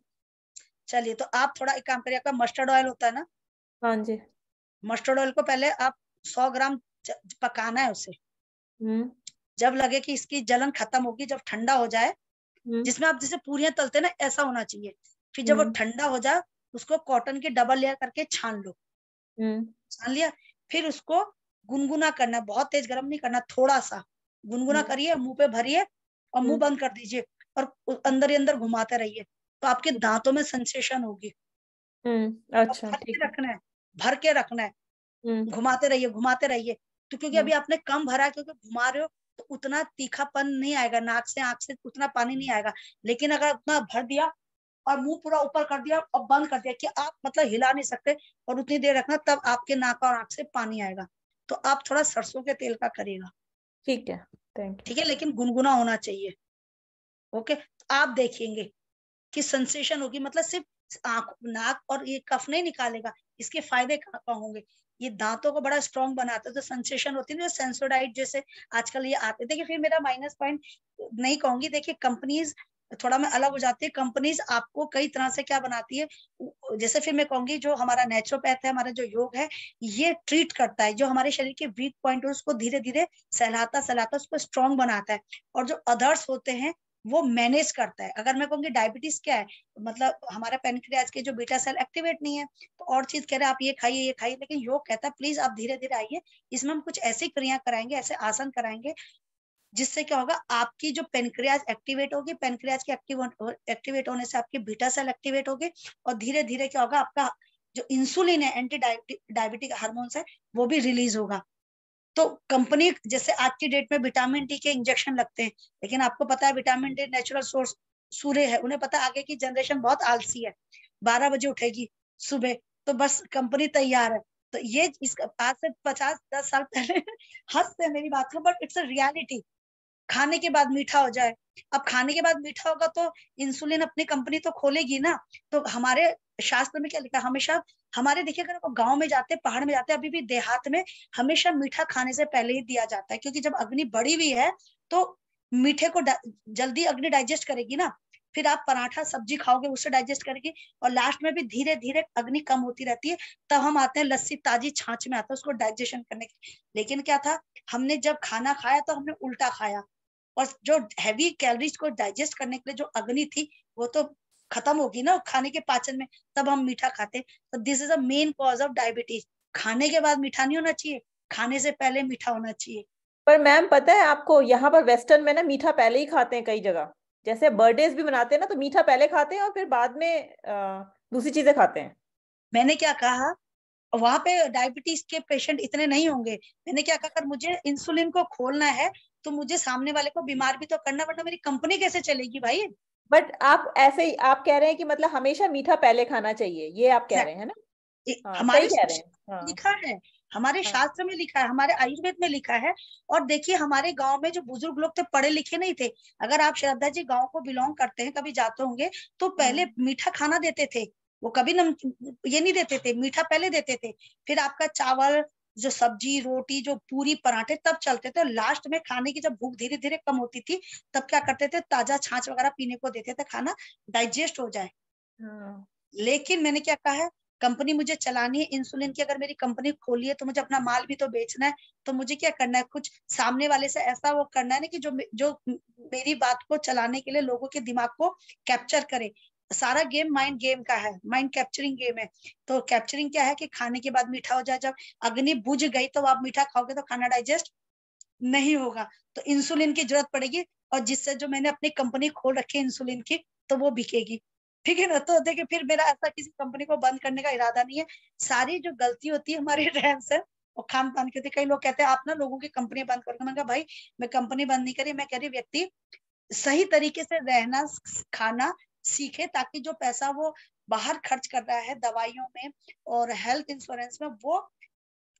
चलिए, तो आप थोड़ा एक काम करिए, आपका मस्टर्ड ऑयल होता है ना, हाँ जी। मस्टर्ड ऑयल को पहले आप 100 ग्राम पकाना है उसे। हम्म जब लगे कि इसकी जलन खत्म होगी, जब ठंडा हो जाए, हम्म जिसमें आप जैसे पूरियां तलते ना ऐसा होना चाहिए। फिर जब वो हम्म ठंडा हो जाए, उसको कॉटन की डबल लेयर करके छान लो। हम्म छान लिया, फिर उसको गुनगुना करना, बहुत तेज गर्म नहीं करना, थोड़ा सा गुनगुना हम्म करिए, मुंह पे भरिए और मुंह बंद कर दीजिए, और अंदर ही अंदर घुमाते रहिए, तो आपके दांतों में सेंसेशन होगी। और अच्छा भर ठीक के है। रखना है, भर के रखना है, हम्म घुमाते रहिए घुमाते रहिए। तो क्योंकि हम्म अभी आपने कम भरा है, क्योंकि घुमा रहे हो, तो उतना तीखापन नहीं आएगा, नाक से आंख से उतना पानी नहीं आएगा। लेकिन अगर उतना भर दिया और मुंह पूरा ऊपर कर दिया और बंद कर दिया कि आप मतलब हिला नहीं सकते और उतनी देर रखना, तब आपके नाक और आंख से पानी आएगा। तो आप थोड़ा सरसों के तेल का करिएगा, ठीक है। Thank you. ठीक है, लेकिन गुनगुना होना चाहिए। ओके, तो आप देखेंगे कि सेंसेशन होगी, मतलब सिर्फ आंख नाक और ये कफ नहीं निकालेगा, इसके फायदे कहाँ कहाँ होंगे। ये दांतों को बड़ा स्ट्रॉन्ग बनाता है, तो सेंसेशन होती है ना, सेंसोडाइट जैसे आजकल ये आते। देखिए, फिर मेरा माइनस पॉइंट नहीं कहूंगी, देखिए कंपनीज थोड़ा मैं अलग हो जाती है। कंपनीज आपको कई तरह से क्या बनाती है, जैसे फिर मैं कहूंगी जो हमारा नेचुरोपैथ है, हमारा जो योग है, ये ट्रीट करता है जो हमारे शरीर के वीक पॉइंट है, उसको धीरे धीरे सहलाता सहलाता उसको स्ट्रॉन्ग बनाता है। और जो अदर्स होते हैं वो मैनेज करता है। अगर मैं कहूंगी डायबिटीज क्या है, मतलब हमारा पेनक्रियाज के जो बीटा सेल एक्टिवेट नहीं है, तो और चीज कह रहे हैं आप ये खाइए, लेकिन योग कहता है प्लीज आप धीरे धीरे आइए, इसमें हम कुछ ऐसी क्रिया कराएंगे, ऐसे आसन कराएंगे, जिससे क्या होगा, आपकी जो पेनक्रियाज एक्टिवेट होगी, पेनक्रियाज के एक्टिवेट होने से आपके बीटा सेल एक्टिवेट होगे, और धीरे धीरे क्या होगा, आपका जो इंसुलिन है, एंटी डायबिटिक हार्मोन्स है, वो भी रिलीज होगा। तो कंपनी जैसे आज की डेट में विटामिन डी के इंजेक्शन लगते हैं, लेकिन आपको पता है विटामिन डी नेचुरल सोर्स सूर्य है, उन्हें पता है आगे की जनरेशन बहुत आलसी है, 12 बजे उठेगी सुबह, तो बस कंपनी तैयार है। तो ये इसका आज से 50-10 साल पहले हंसते हैं मेरी बात को, बट इट्स अ रियलिटी। खाने के बाद मीठा हो जाए, अब खाने के बाद मीठा होगा तो इंसुलिन अपनी कंपनी तो खोलेगी ना। तो हमारे शास्त्र में क्या लिखा है, हमेशा हमारे, देखिए अगर आप गांव में जाते, पहाड़ में जाते, अभी भी देहात में हमेशा मीठा खाने से पहले ही दिया जाता है, क्योंकि जब अग्नि बढ़ी हुई है तो मीठे को जल्दी अग्नि डाइजेस्ट करेगी ना, फिर आप पराठा सब्जी खाओगे उससे डाइजेस्ट करेगी, और लास्ट में भी धीरे धीरे अग्नि कम होती रहती है, तब हम आते हैं लस्सी ताजी छाछ में आता है उसको डाइजेशन करने के। लेकिन क्या था, हमने जब खाना खाया तो हमने उल्टा खाया, और जो हैवी कैलोरीज को डाइजेस्ट करने के लिए जो अग्नि थी वो तो खत्म होगी ना खाने के पाचन में, तब हम मीठा खाते। तो this is a main cause of diabetes. खाने के बाद मीठा नहीं होना चाहिए, खाने से पहले मीठा होना चाहिए। पर मैम पता है आपको, यहाँ पर वेस्टर्न में ना मीठा पहले ही खाते हैं कई जगह। जैसे बर्थडेज भी मनाते हैं ना, तो मीठा पहले खाते हैं और फिर बाद में दूसरी चीजें खाते हैं। मैंने क्या कहा, वहां पे डायबिटीज के पेशेंट इतने नहीं होंगे। मैंने क्या कहा, अगर मुझे इंसुलिन को खोलना है तो मुझे सामने वाले को बीमार भी तो करना, वरना मेरी कंपनी कैसे चलेगी भाई। बट आप ऐसे ही आप कह रहे हैं कि मतलब हमेशा मीठा पहले खाना चाहिए, ये आप कह रहे हैं, है ना? हाँ सही हमारे कह रहे हैं। हाँ लिखा है, हमारे हाँ शास्त्र में लिखा है, हमारे आयुर्वेद में लिखा है। और देखिए, हमारे गांव में जो बुजुर्ग लोग थे, पढ़े लिखे नहीं थे। अगर आप श्रद्धा जी गांव को बिलोंग करते हैं, कभी जाते होंगे, तो पहले मीठा खाना देते थे। वो कभी ये नहीं देते थे, मीठा पहले देते थे, फिर आपका चावल जो सब्जी रोटी जो पूरी पराठे तब चलते थे। लास्ट में खाने की जब भूख धीरे धीरे कम होती थी तब क्या करते थे, ताजा छाछ वगैरह पीने को देते थे, खाना डाइजेस्ट हो जाए। लेकिन मैंने क्या कहा है, कंपनी मुझे चलानी है, इंसुलिन की अगर मेरी कंपनी खोली है तो मुझे अपना माल भी तो बेचना है। तो मुझे क्या करना है, कुछ सामने वाले से ऐसा वो करना है ना कि जो मेरी बात को चलाने के लिए लोगों के दिमाग को कैप्चर करे। सारा गेम माइंड गेम का है, माइंड कैप्चरिंग गेम है। तो कैप्चरिंग क्या है कि खाने के बाद मीठा हो जाए। जब अग्नि बुझ गई तो आप मीठा खाओगे तो खाना डाइजेस्ट नहीं होगा, तो इंसुलिन की जरूरत पड़ेगी। और जिससे जो मैंने अपनी कंपनी खोल रखी है इंसुलिन की, तो वो बिकेगी, ठीक है ना। तो देखिए फिर मेरा ऐसा किसी कंपनी को बंद करने का इरादा नहीं है। सारी जो गलती होती है हमारी रहन सहन और खान पान की होती है। कई लोग कहते हैं आप ना लोगों की कंपनी बंद करोगे। मैंने कहा भाई मैं कंपनी बंद नहीं करी, मैं कह रही व्यक्ति सही तरीके से रहना खाना सीखे, ताकि जो पैसा वो बाहर खर्च कर रहा है दवाइयों में और हेल्थ इंश्योरेंस में, वो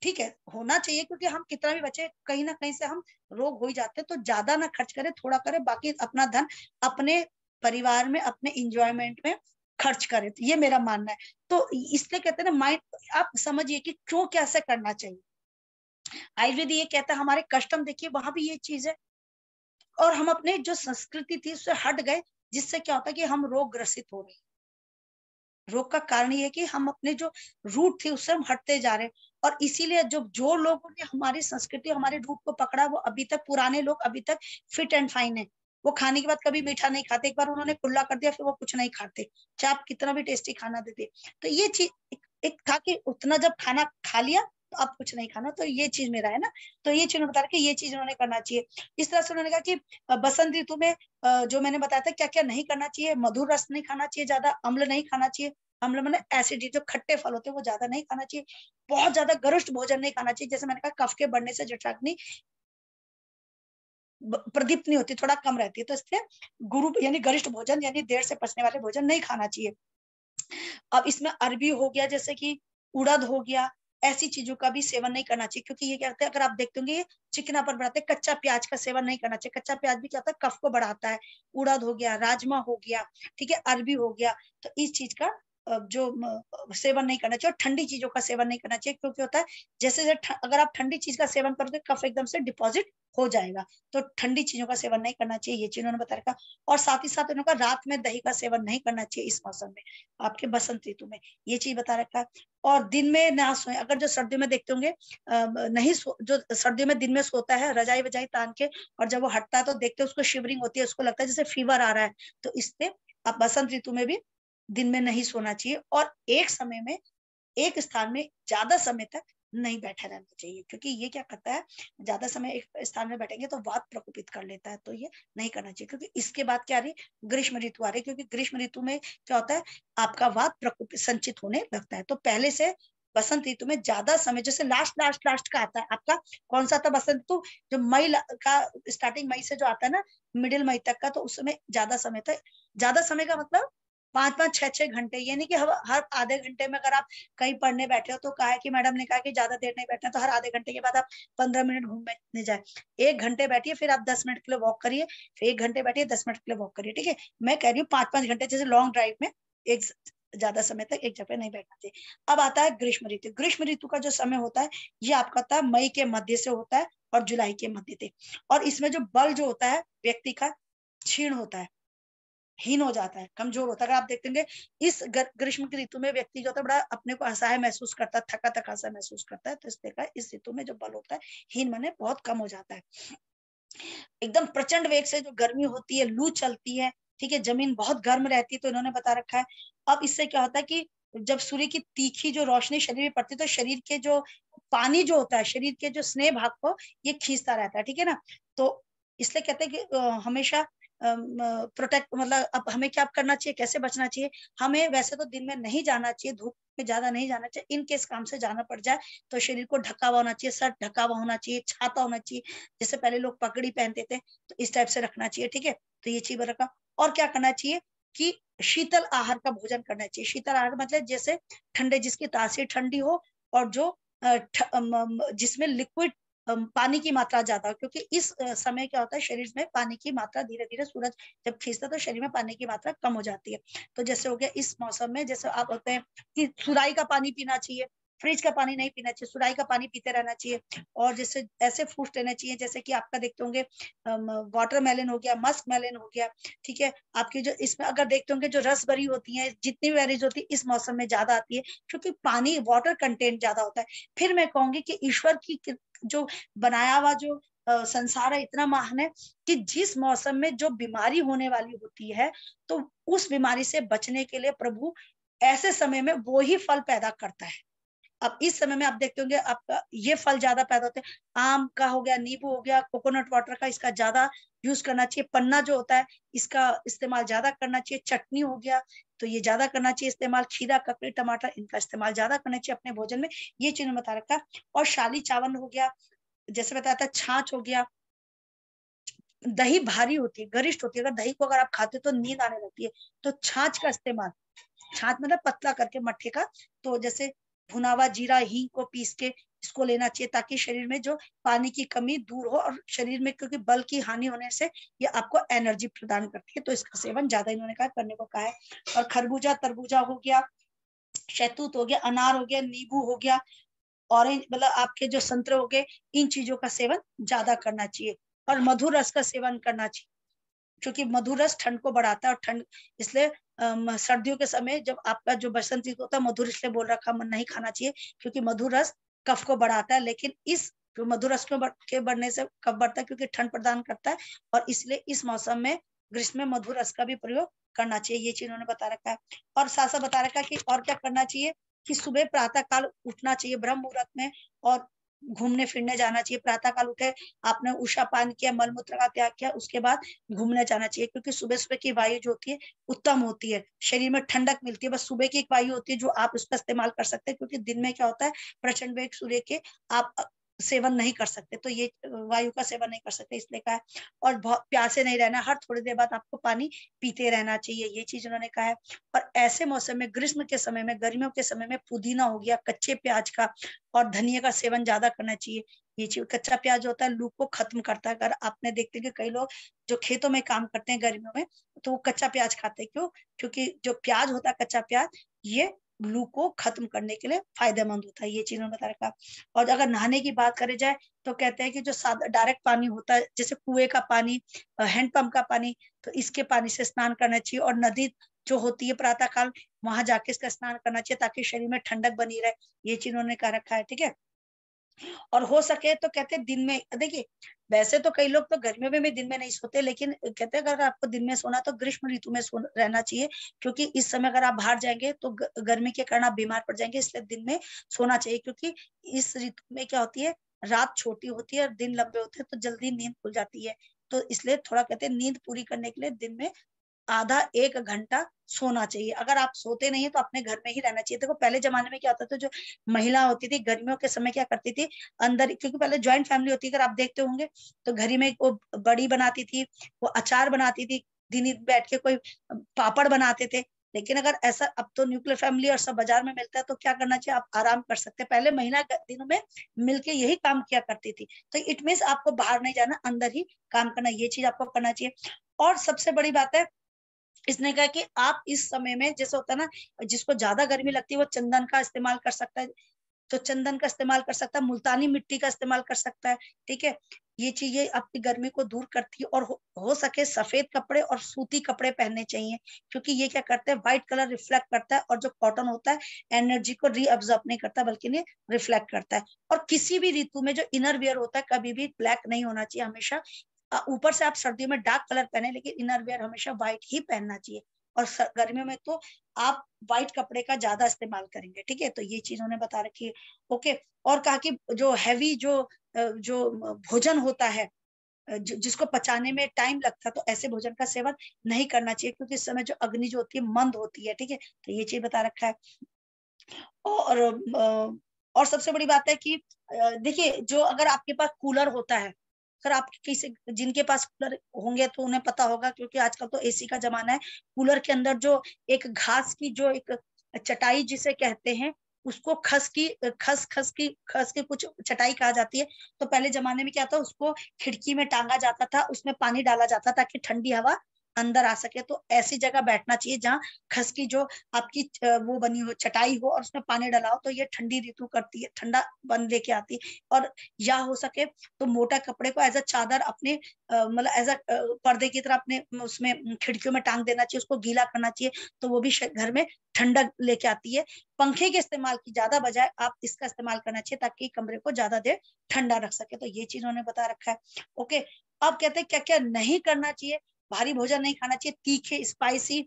ठीक है होना चाहिए। क्योंकि हम कितना भी बचे, कहीं ना कहीं से हम रोग हो ही जाते हैं। तो ज्यादा ना खर्च करें, थोड़ा करें, बाकी अपना धन अपने परिवार में अपने इंजॉयमेंट में खर्च करें। तो ये मेरा मानना है। तो इसलिए कहते हैं ना माइंड, आप समझिए कि क्यों कैसे करना चाहिए। आयुर्वेद ये कहता है, हमारे कस्टम देखिए वहां भी ये चीज है। और हम अपने जो संस्कृति थी उससे हट गए, जिससे क्या होता है कि हम रोग ग्रसित हो रहे। रोग का कारण ये है कि हम अपने जो रूट थी उससे हम हटते जा रहे हैं। और इसीलिए जो लोगों ने हमारी संस्कृति हमारे रूट को पकड़ा, वो अभी तक पुराने लोग अभी तक फिट एंड फाइन है। वो खाने के बाद कभी मीठा नहीं खाते, एक बार उन्होंने कुल्ला कर दिया फिर वो कुछ नहीं खाते, चाहे आप कितना भी टेस्टी खाना देते। तो ये चीज एक था कि उतना जब खाना खा लिया तो अब कुछ नहीं खाना। तो ये चीज मेरा है ना। तो ये चीज बता रहे कि ये चीज उन्होंने करना चाहिए। इस तरह से उन्होंने कहा कि बसंत ऋतु में जो मैंने बताया था क्या क्या नहीं करना चाहिए। मधुर रस नहीं खाना चाहिए, ज्यादा अम्ल नहीं खाना चाहिए। अम्ल मैंने एसिडिटी, जो खट्टे फल होते हैं वो ज्यादा नहीं खाना चाहिए। बहुत ज्यादा गरिष्ठ भोजन नहीं खाना चाहिए। जैसे मैंने कहा कफ के बढ़ने से जठराग्नि प्रदीप्त नहीं होती, थोड़ा कम रहती है। तो इसलिए गुरु यानी गरिष्ठ भोजन यानी देर से पचने वाले भोजन नहीं खाना चाहिए। अब इसमें अरबी हो गया, जैसे कि उड़द हो गया, ऐसी चीजों का भी सेवन नहीं करना चाहिए। क्योंकि ये क्या होता है, अगर आप देखते होंगे ये चिकना पर बढ़ाते हैं। कच्चा प्याज का सेवन नहीं करना चाहिए। कच्चा प्याज भी क्या होता है, कफ को बढ़ाता है। उड़द हो गया, राजमा हो गया, ठीक है, अरबी हो गया। तो इस चीज का सेवन नहीं करना चाहिए। और ठंडी चीजों का सेवन नहीं करना चाहिए, क्योंकि होता है जैसे अगर आप ठंडी चीज का सेवन करोगे कफ एकदम से डिपॉजिट हो जाएगा। तो ठंडी चीजों का सेवन नहीं करना चाहिए। ये चीज उन्होंने बता रखा। और साथ ही साथ उन्होंने कहा रात में दही का सेवन नहीं करना चाहिए इस मौसम में, आपके बसंत ऋतु में, ये चीज बता रखा है। और दिन में ना सोए। अगर जो सर्दियों में देखते होंगे नहीं जो सर्दियों में दिन में सोता है रजाई वजाई तान के, और जब वो हटता है तो देखते हैं उसको शिवरिंग होती है, उसको लगता है जैसे फीवर आ रहा है। तो इससे आप बसंत ऋतु में भी दिन में नहीं सोना चाहिए। और एक समय में एक स्थान में ज्यादा समय तक नहीं बैठा रहना चाहिए। क्योंकि ये क्या करता है, ज्यादा समय एक स्थान में बैठेंगे तो वात प्रकोपित कर लेता है। तो ये नहीं करना चाहिए। क्योंकि इसके बाद क्या आ रही, ग्रीष्म ऋतु आ रही है। क्योंकि ग्रीष्म ऋतु में क्या होता है, आपका वात प्रकोपित संचित होने लगता है। तो पहले से बसंत ऋतु में ज्यादा समय, जैसे लास्ट का आता है आपका, कौन सा था बसंत ऋतु, जो मई का स्टार्टिंग मई से जो आता है ना मिडिल मई तक का, तो उस समय ज्यादा समय था। ज्यादा समय का मतलब 5-5 6-6 घंटे। ये नहीं कि हर आधे घंटे में अगर आप कहीं पढ़ने बैठे हो तो कहा है कि मैडम ने कहा कि ज्यादा देर नहीं बैठना, तो हर आधे घंटे के बाद आप 15 मिनट घूमने जाए। 1 घंटे बैठिए, फिर आप 10 मिनट के लिए वॉक करिए, फिर 1 घंटे बैठिए, 10 मिनट के लिए वॉक करिए, ठीक है। मैं कह रही हूँ 5-5 घंटे, जैसे लॉन्ग ड्राइव में एक ज्यादा समय तक एक जगह नहीं बैठना चाहिए। अब आता है ग्रीष्म ऋतु। ग्रीष्म ऋतु का जो समय होता है ये आपका था मई के मध्य से होता है और जुलाई के मध्य तक। और इसमें जो बल जो होता है व्यक्ति का क्षीण होता है, हीन हो जाता है, कमजोर होता है। अगर आप देखते होंगे इस ग्रीष्म की ऋतु में व्यक्ति जो होता है बड़ा अपने को असहाय महसूस करता है, थका थका सा महसूस करता है। तो इसलिए का इस ऋतु में जो बल होता है हीन माने बहुत कम हो जाता है। एकदम प्रचंड वेग से जो गर्मी होती है, लू चलती है, ठीक है, जमीन बहुत गर्म रहती है। तो इन्होंने बता रखा है। अब इससे क्या होता है कि जब सूर्य की तीखी जो रोशनी शरीर में पड़ती है तो शरीर के जो पानी जो होता है, शरीर के जो स्नेह भाग को ये खींचता रहता है, ठीक है ना। तो इसलिए कहते हैं कि हमेशा प्रोटेक्ट, मतलब अब हमें क्या करना चाहिए, कैसे बचना चाहिए। हमें वैसे तो दिन में नहीं जाना चाहिए, धूप में ज्यादा नहीं जाना चाहिए। इन केस काम से जाना पड़ जाए तो शरीर को ढका हुआ होना चाहिए, सर ढका हुआ होना चाहिए, छाता होना चाहिए। जैसे पहले लोग पगड़ी पहनते थे तो इस टाइप से रखना चाहिए, ठीक है। तो ये चीज रखा। और क्या करना चाहिए कि शीतल आहार का भोजन करना चाहिए। शीतल आहार मतलब जैसे ठंडे, जिसकी तासीर ठंडी हो और जो जिसमें लिक्विड पानी की मात्रा ज्यादा हो। क्योंकि इस समय क्या होता है शरीर में पानी की मात्रा धीरे धीरे सूरज जब खींचता है तो शरीर में पानी की मात्रा कम हो जाती है। तो जैसे हो गया इस मौसम में, जैसे आप होते हैं कि सुराई का पानी पीना चाहिए, फ्रिज का पानी नहीं पीना चाहिए, सुराही का पानी पीते रहना चाहिए। और जैसे ऐसे फ्रूट लेने चाहिए जैसे कि आपका देखते होंगे वाटरमेलन हो गया, मस्क मेलन हो गया, ठीक है। आपकी जो इसमें अगर देखते होंगे जो रस भरी होती है, जितनी वेरीज होती है इस मौसम में ज्यादा आती है, क्योंकि पानी वाटर कंटेंट ज्यादा होता है। फिर मैं कहूंगी कि ईश्वर की जो बनाया हुआ जो संसार है इतना महान है कि जिस मौसम में जो बीमारी होने वाली होती है, तो उस बीमारी से बचने के लिए प्रभु ऐसे समय में वो ही फल पैदा करता है। अब इस समय में आप देखते होंगे आपका ये फल ज्यादा पैदा होते हैं, आम का हो गया, नींबू हो गया, कोकोनट वाटर का इसका ज्यादा यूज करना चाहिए, पन्ना जो होता है इसका इस्तेमाल ज्यादा करना चाहिए, चटनी हो गया तो ये ज्यादा करना चाहिए इस्तेमाल, खीरा, ककड़ी, टमाटर इनका इस्तेमाल ज्यादा करना चाहिए अपने भोजन में, ये चीज बता रखा। और शाली चावल हो गया, जैसे बताया था, छाछ हो गया, दही भारी होती है, गरिष्ठ होती है, अगर दही को अगर आप खाते हो तो नींद आने लगती है, तो छाछ का इस्तेमाल, छाछ मतलब पतला करके मट्ठे का, तो जैसे भुना हुआ जीरा हींग को पीस के इसको लेना चाहिए, ताकि शरीर में जो पानी की कमी दूर हो, और शरीर में क्योंकि बल की हानि होने से ये आपको एनर्जी प्रदान करती है, तो इसका सेवन ज्यादा इन्होंने कहा करने को कहा है। और खरबूजा, तरबूजा हो गया, शहतूत हो गया, अनार हो गया, नींबू हो गया, ऑरेंज मतलब आपके जो संतरे हो गए, इन चीजों का सेवन ज्यादा करना चाहिए। और मधुर रस का सेवन करना चाहिए, क्योंकि मधुर रस ठंड को बढ़ाता है, और ठंड इसलिए सर्दियों के समय जब आपका जो बसंत ऋतु होता है, मधुर इसलिए बोल रखा मन नहीं खाना चाहिए क्योंकि मधुर रस कफ को बढ़ाता है, लेकिन इस मधुर रस के बढ़ने से कफ बढ़ता है क्योंकि ठंड प्रदान करता है, और इसलिए इस मौसम में ग्रीष्म में मधुर रस का भी प्रयोग करना चाहिए, ये चीज उन्होंने बता रखा है। और साथ साथ बता रखा है कि और क्या करना चाहिए, कि सुबह प्रातः काल उठना चाहिए ब्रह्म मुहूर्त में, और घूमने फिरने जाना चाहिए। प्रातः काल उठे, आपने उषा पान किया, मलमूत्र का त्याग किया, उसके बाद घूमने जाना चाहिए, क्योंकि सुबह सुबह की वायु जो होती है उत्तम होती है, शरीर में ठंडक मिलती है। बस सुबह की एक वायु होती है जो आप उसका इस्तेमाल कर सकते हैं, क्योंकि दिन में क्या होता है प्रचंड वेग सूर्य के आप सेवन नहीं कर सकते, तो ये वायु का सेवन नहीं कर सकते, इसलिए कहा है। और बहुत प्यासे नहीं रहना, हर थोड़ी देर बाद आपको पानी पीते रहना चाहिए, ये चीज उन्होंने कहा है। और ऐसे मौसम में, ग्रीष्म के समय में, गर्मियों के समय में पुदीना हो गया, कच्चे प्याज का और धनिया का सेवन ज्यादा करना चाहिए। ये चीज, कच्चा प्याज होता है लू को खत्म करता है। अगर आपने देखते हैं कि कई लोग जो खेतों में काम करते हैं गर्मियों में, तो वो कच्चा प्याज खाते हैं, क्यों? क्योंकि जो प्याज होता है कच्चा प्याज, ये लू को खत्म करने के लिए फायदेमंद होता है, ये चीजों में बता रखा। और अगर नहाने की बात करी जाए तो कहते हैं कि जो डायरेक्ट पानी होता है, जैसे कुएं का पानी, हैंडपंप का पानी, तो इसके पानी से स्नान करना चाहिए। और नदी जो होती है प्रातः काल, वहां जाके इसका स्नान करना चाहिए, ताकि शरीर में ठंडक बनी रहे, ये चीज उन्होंने कह रखा है, ठीक है। और हो सके तो कहते हैं दिन में, देखिए वैसे तो कई लोग तो गर्मियों में भी दिन में नहीं सोते, लेकिन कहते हैं अगर आपको दिन में सोना तो ग्रीष्म ऋतु में रहना चाहिए, क्योंकि इस समय अगर आप बाहर जाएंगे तो गर्मी के कारण आप बीमार पड़ जाएंगे, इसलिए दिन में सोना चाहिए। क्योंकि इस ऋतु में क्या होती है, रात छोटी होती है और दिन लंबे होते हैं, तो जल्दी नींद खुल जाती है, तो इसलिए थोड़ा कहते हैं नींद पूरी करने के लिए दिन में आधा एक घंटा सोना चाहिए। अगर आप सोते नहीं है तो अपने घर में ही रहना चाहिए। देखो पहले जमाने में क्या होता था, जो महिला होती थी गर्मियों के समय क्या करती थी, अंदर, क्योंकि पहले ज्वाइंट फैमिली होती है, अगर आप देखते होंगे तो घर में वो बड़ी बनाती थी, वो अचार बनाती थी, दिन बैठ के कोई पापड़ बनाते थे। लेकिन अगर ऐसा, अब तो न्यूक्लियर फैमिली और सब बाजार में मिलता है, तो क्या करना चाहिए, आप आराम कर सकते हैं। पहले महिला दिनों में मिलके यही काम किया करती थी, तो इट मीन्स आपको बाहर नहीं जाना, अंदर ही काम करना, ये चीज आपको करना चाहिए। और सबसे बड़ी बात है, इसने कहा कि आप इस समय में, जैसे होता है ना, जिसको ज्यादा गर्मी लगती है वो चंदन का इस्तेमाल कर सकता है, तो चंदन का इस्तेमाल कर सकता है, मुल्तानी मिट्टी का इस्तेमाल कर सकता है, ठीक है। ये चीजें आपकी गर्मी को दूर करती है। और हो सके सफेद कपड़े और सूती कपड़े पहनने चाहिए, क्योंकि ये क्या करते हैं, व्हाइट कलर रिफ्लेक्ट करता है, और जो कॉटन होता है एनर्जी को रीअब्जॉर्ब नहीं करता, बल्कि ये रिफ्लेक्ट करता है। और किसी भी ऋतु में जो इनर वियर होता है कभी भी ब्लैक नहीं होना चाहिए, हमेशा ऊपर से आप सर्दियों में डार्क कलर पहने, लेकिन इनर वेयर हमेशा व्हाइट ही पहनना चाहिए। और गर्मियों में तो आप व्हाइट कपड़े का ज्यादा इस्तेमाल करेंगे, ठीक है, तो ये चीज उन्होंने बता रखी है, ओके। और कहा कि जो हैवी जो भोजन होता है, जिसको पचाने में टाइम लगता है, तो ऐसे भोजन का सेवन नहीं करना चाहिए, क्योंकि इस समय जो अग्नि जो होती है मंद होती है, ठीक है, तो ये चीज बता रखा है। और सबसे बड़ी बात है कि देखिए, जो अगर आपके पास कूलर होता है, अगर आप किसी, जिनके पास कूलर होंगे तो उन्हें पता होगा, क्योंकि आजकल तो एसी का जमाना है, कूलर के अंदर जो एक घास की जो एक चटाई जिसे कहते हैं, उसको खस की कुछ चटाई कहा जाती है। तो पहले जमाने में क्या था, उसको खिड़की में टांगा जाता था, उसमें पानी डाला जाता ताकि ठंडी हवा अंदर आ सके। तो ऐसी जगह बैठना चाहिए जहाँ खसकी जो आपकी वो बनी हो चटाई हो और उसमें पानी डाला हो, तो ये ठंडी ऋतु करती है, ठंडा बन लेके आती है। और या हो सके तो मोटा कपड़े को एज अ चादर अपने मतलब एज अ पर्दे की तरह अपने उसमें खिड़कियों में टांग देना चाहिए, उसको गीला करना चाहिए, तो वो भी घर में ठंडक लेके आती है। पंखे के इस्तेमाल की ज्यादा बजाय आप इसका इस्तेमाल करना चाहिए ताकि कमरे को ज्यादा देर ठंडा रख सके। तो ये चीज उन्होंने बता रखा है। ओके, अब कहते हैं क्या क्या नहीं करना चाहिए। भारी भोजन नहीं खाना चाहिए, तीखे स्पाइसी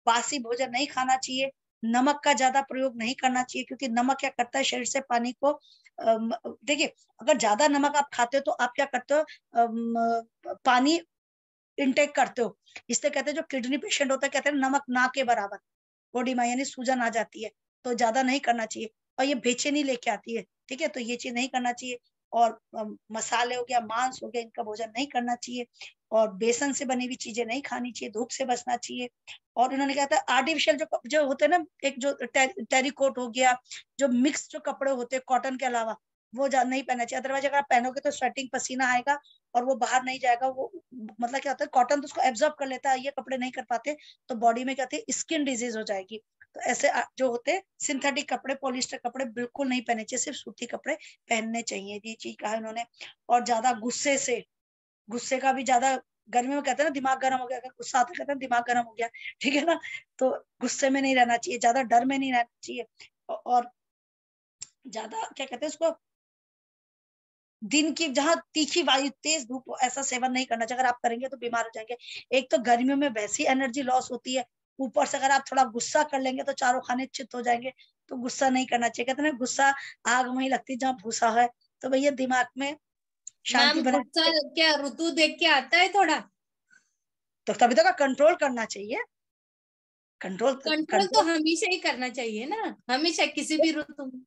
बासी भोजन नहीं खाना चाहिए, नमक का ज्यादा प्रयोग नहीं करना चाहिए, क्योंकि नमक क्या करता है शरीर से पानी को देखिए, अगर ज्यादा नमक आप खाते हो तो आप क्या करते हो, पानी इनटेक करते हो। इससे कहते हैं जो किडनी पेशेंट होता है, कहते हैं नमक ना के बराबर बॉडी में, यानी सूजन आ जाती है, तो ज्यादा नहीं करना चाहिए। और ये बेचैनी लेके आती है, ठीक है, तो ये चीज नहीं करना चाहिए। और मसाले हो गया, मांस हो गया, इनका भोजन नहीं करना चाहिए। और बेसन से बनी हुई चीजें नहीं खानी चाहिए, धूप से बचना चाहिए। और उन्होंने कहा था आर्टिफिशियल जो होते हैं ना, एक जो टेरिकोट हो गया, जो मिक्स जो कपड़े होते हैं कॉटन के अलावा, वो नहीं पहनना चाहिए। अदरवाइज अगर आप पहनोगे तो स्वेटिंग पसीना आएगा और वो बाहर नहीं जाएगा। वो मतलब क्या होता है, कॉटन तो उसको एब्जॉर्ब कर लेता है, ये कपड़े नहीं कर पाते, तो बॉडी में क्या होती है, स्किन डिजीज हो जाएगी। तो ऐसे जो होते हैं सिंथेटिक कपड़े, पॉलिस्टर कपड़े बिल्कुल नहीं पहनने चाहिए, सिर्फ सूती कपड़े पहनने चाहिए। ये चीज कहा उन्होंने। और ज्यादा गुस्से का भी ज्यादा, गर्मी में कहते हैं ना दिमाग गर्म हो गया, अगर गुस्सा आता है कहते हैं दिमाग गर्म हो गया, ठीक है ना। तो गुस्से में नहीं रहना चाहिए, ज्यादा डर में नहीं रहना चाहिए। और ज्यादा क्या कहते हैं उसको, दिन की जहाँ तीखी वायु, तेज धूप, ऐसा सेवन नहीं करना चाहिए। अगर आप करेंगे तो बीमार हो जाएंगे। एक तो गर्मियों में वैसी एनर्जी लॉस होती है, ऊपर से अगर आप थोड़ा गुस्सा कर लेंगे तो चारों खाने चित हो जाएंगे। तो गुस्सा नहीं करना चाहिए। कहते हैं ना गुस्सा आग वहीं लगती है जहाँ भूसा है। तो भैया दिमाग में शांति मैम बना, गुस्सा क्या ऋतु देख के आता है थोड़ा? तो तभी तो कंट्रोल करना चाहिए। कंट्रोल तो हमेशा ही करना चाहिए ना, हमेशा किसी भी ऋतु में।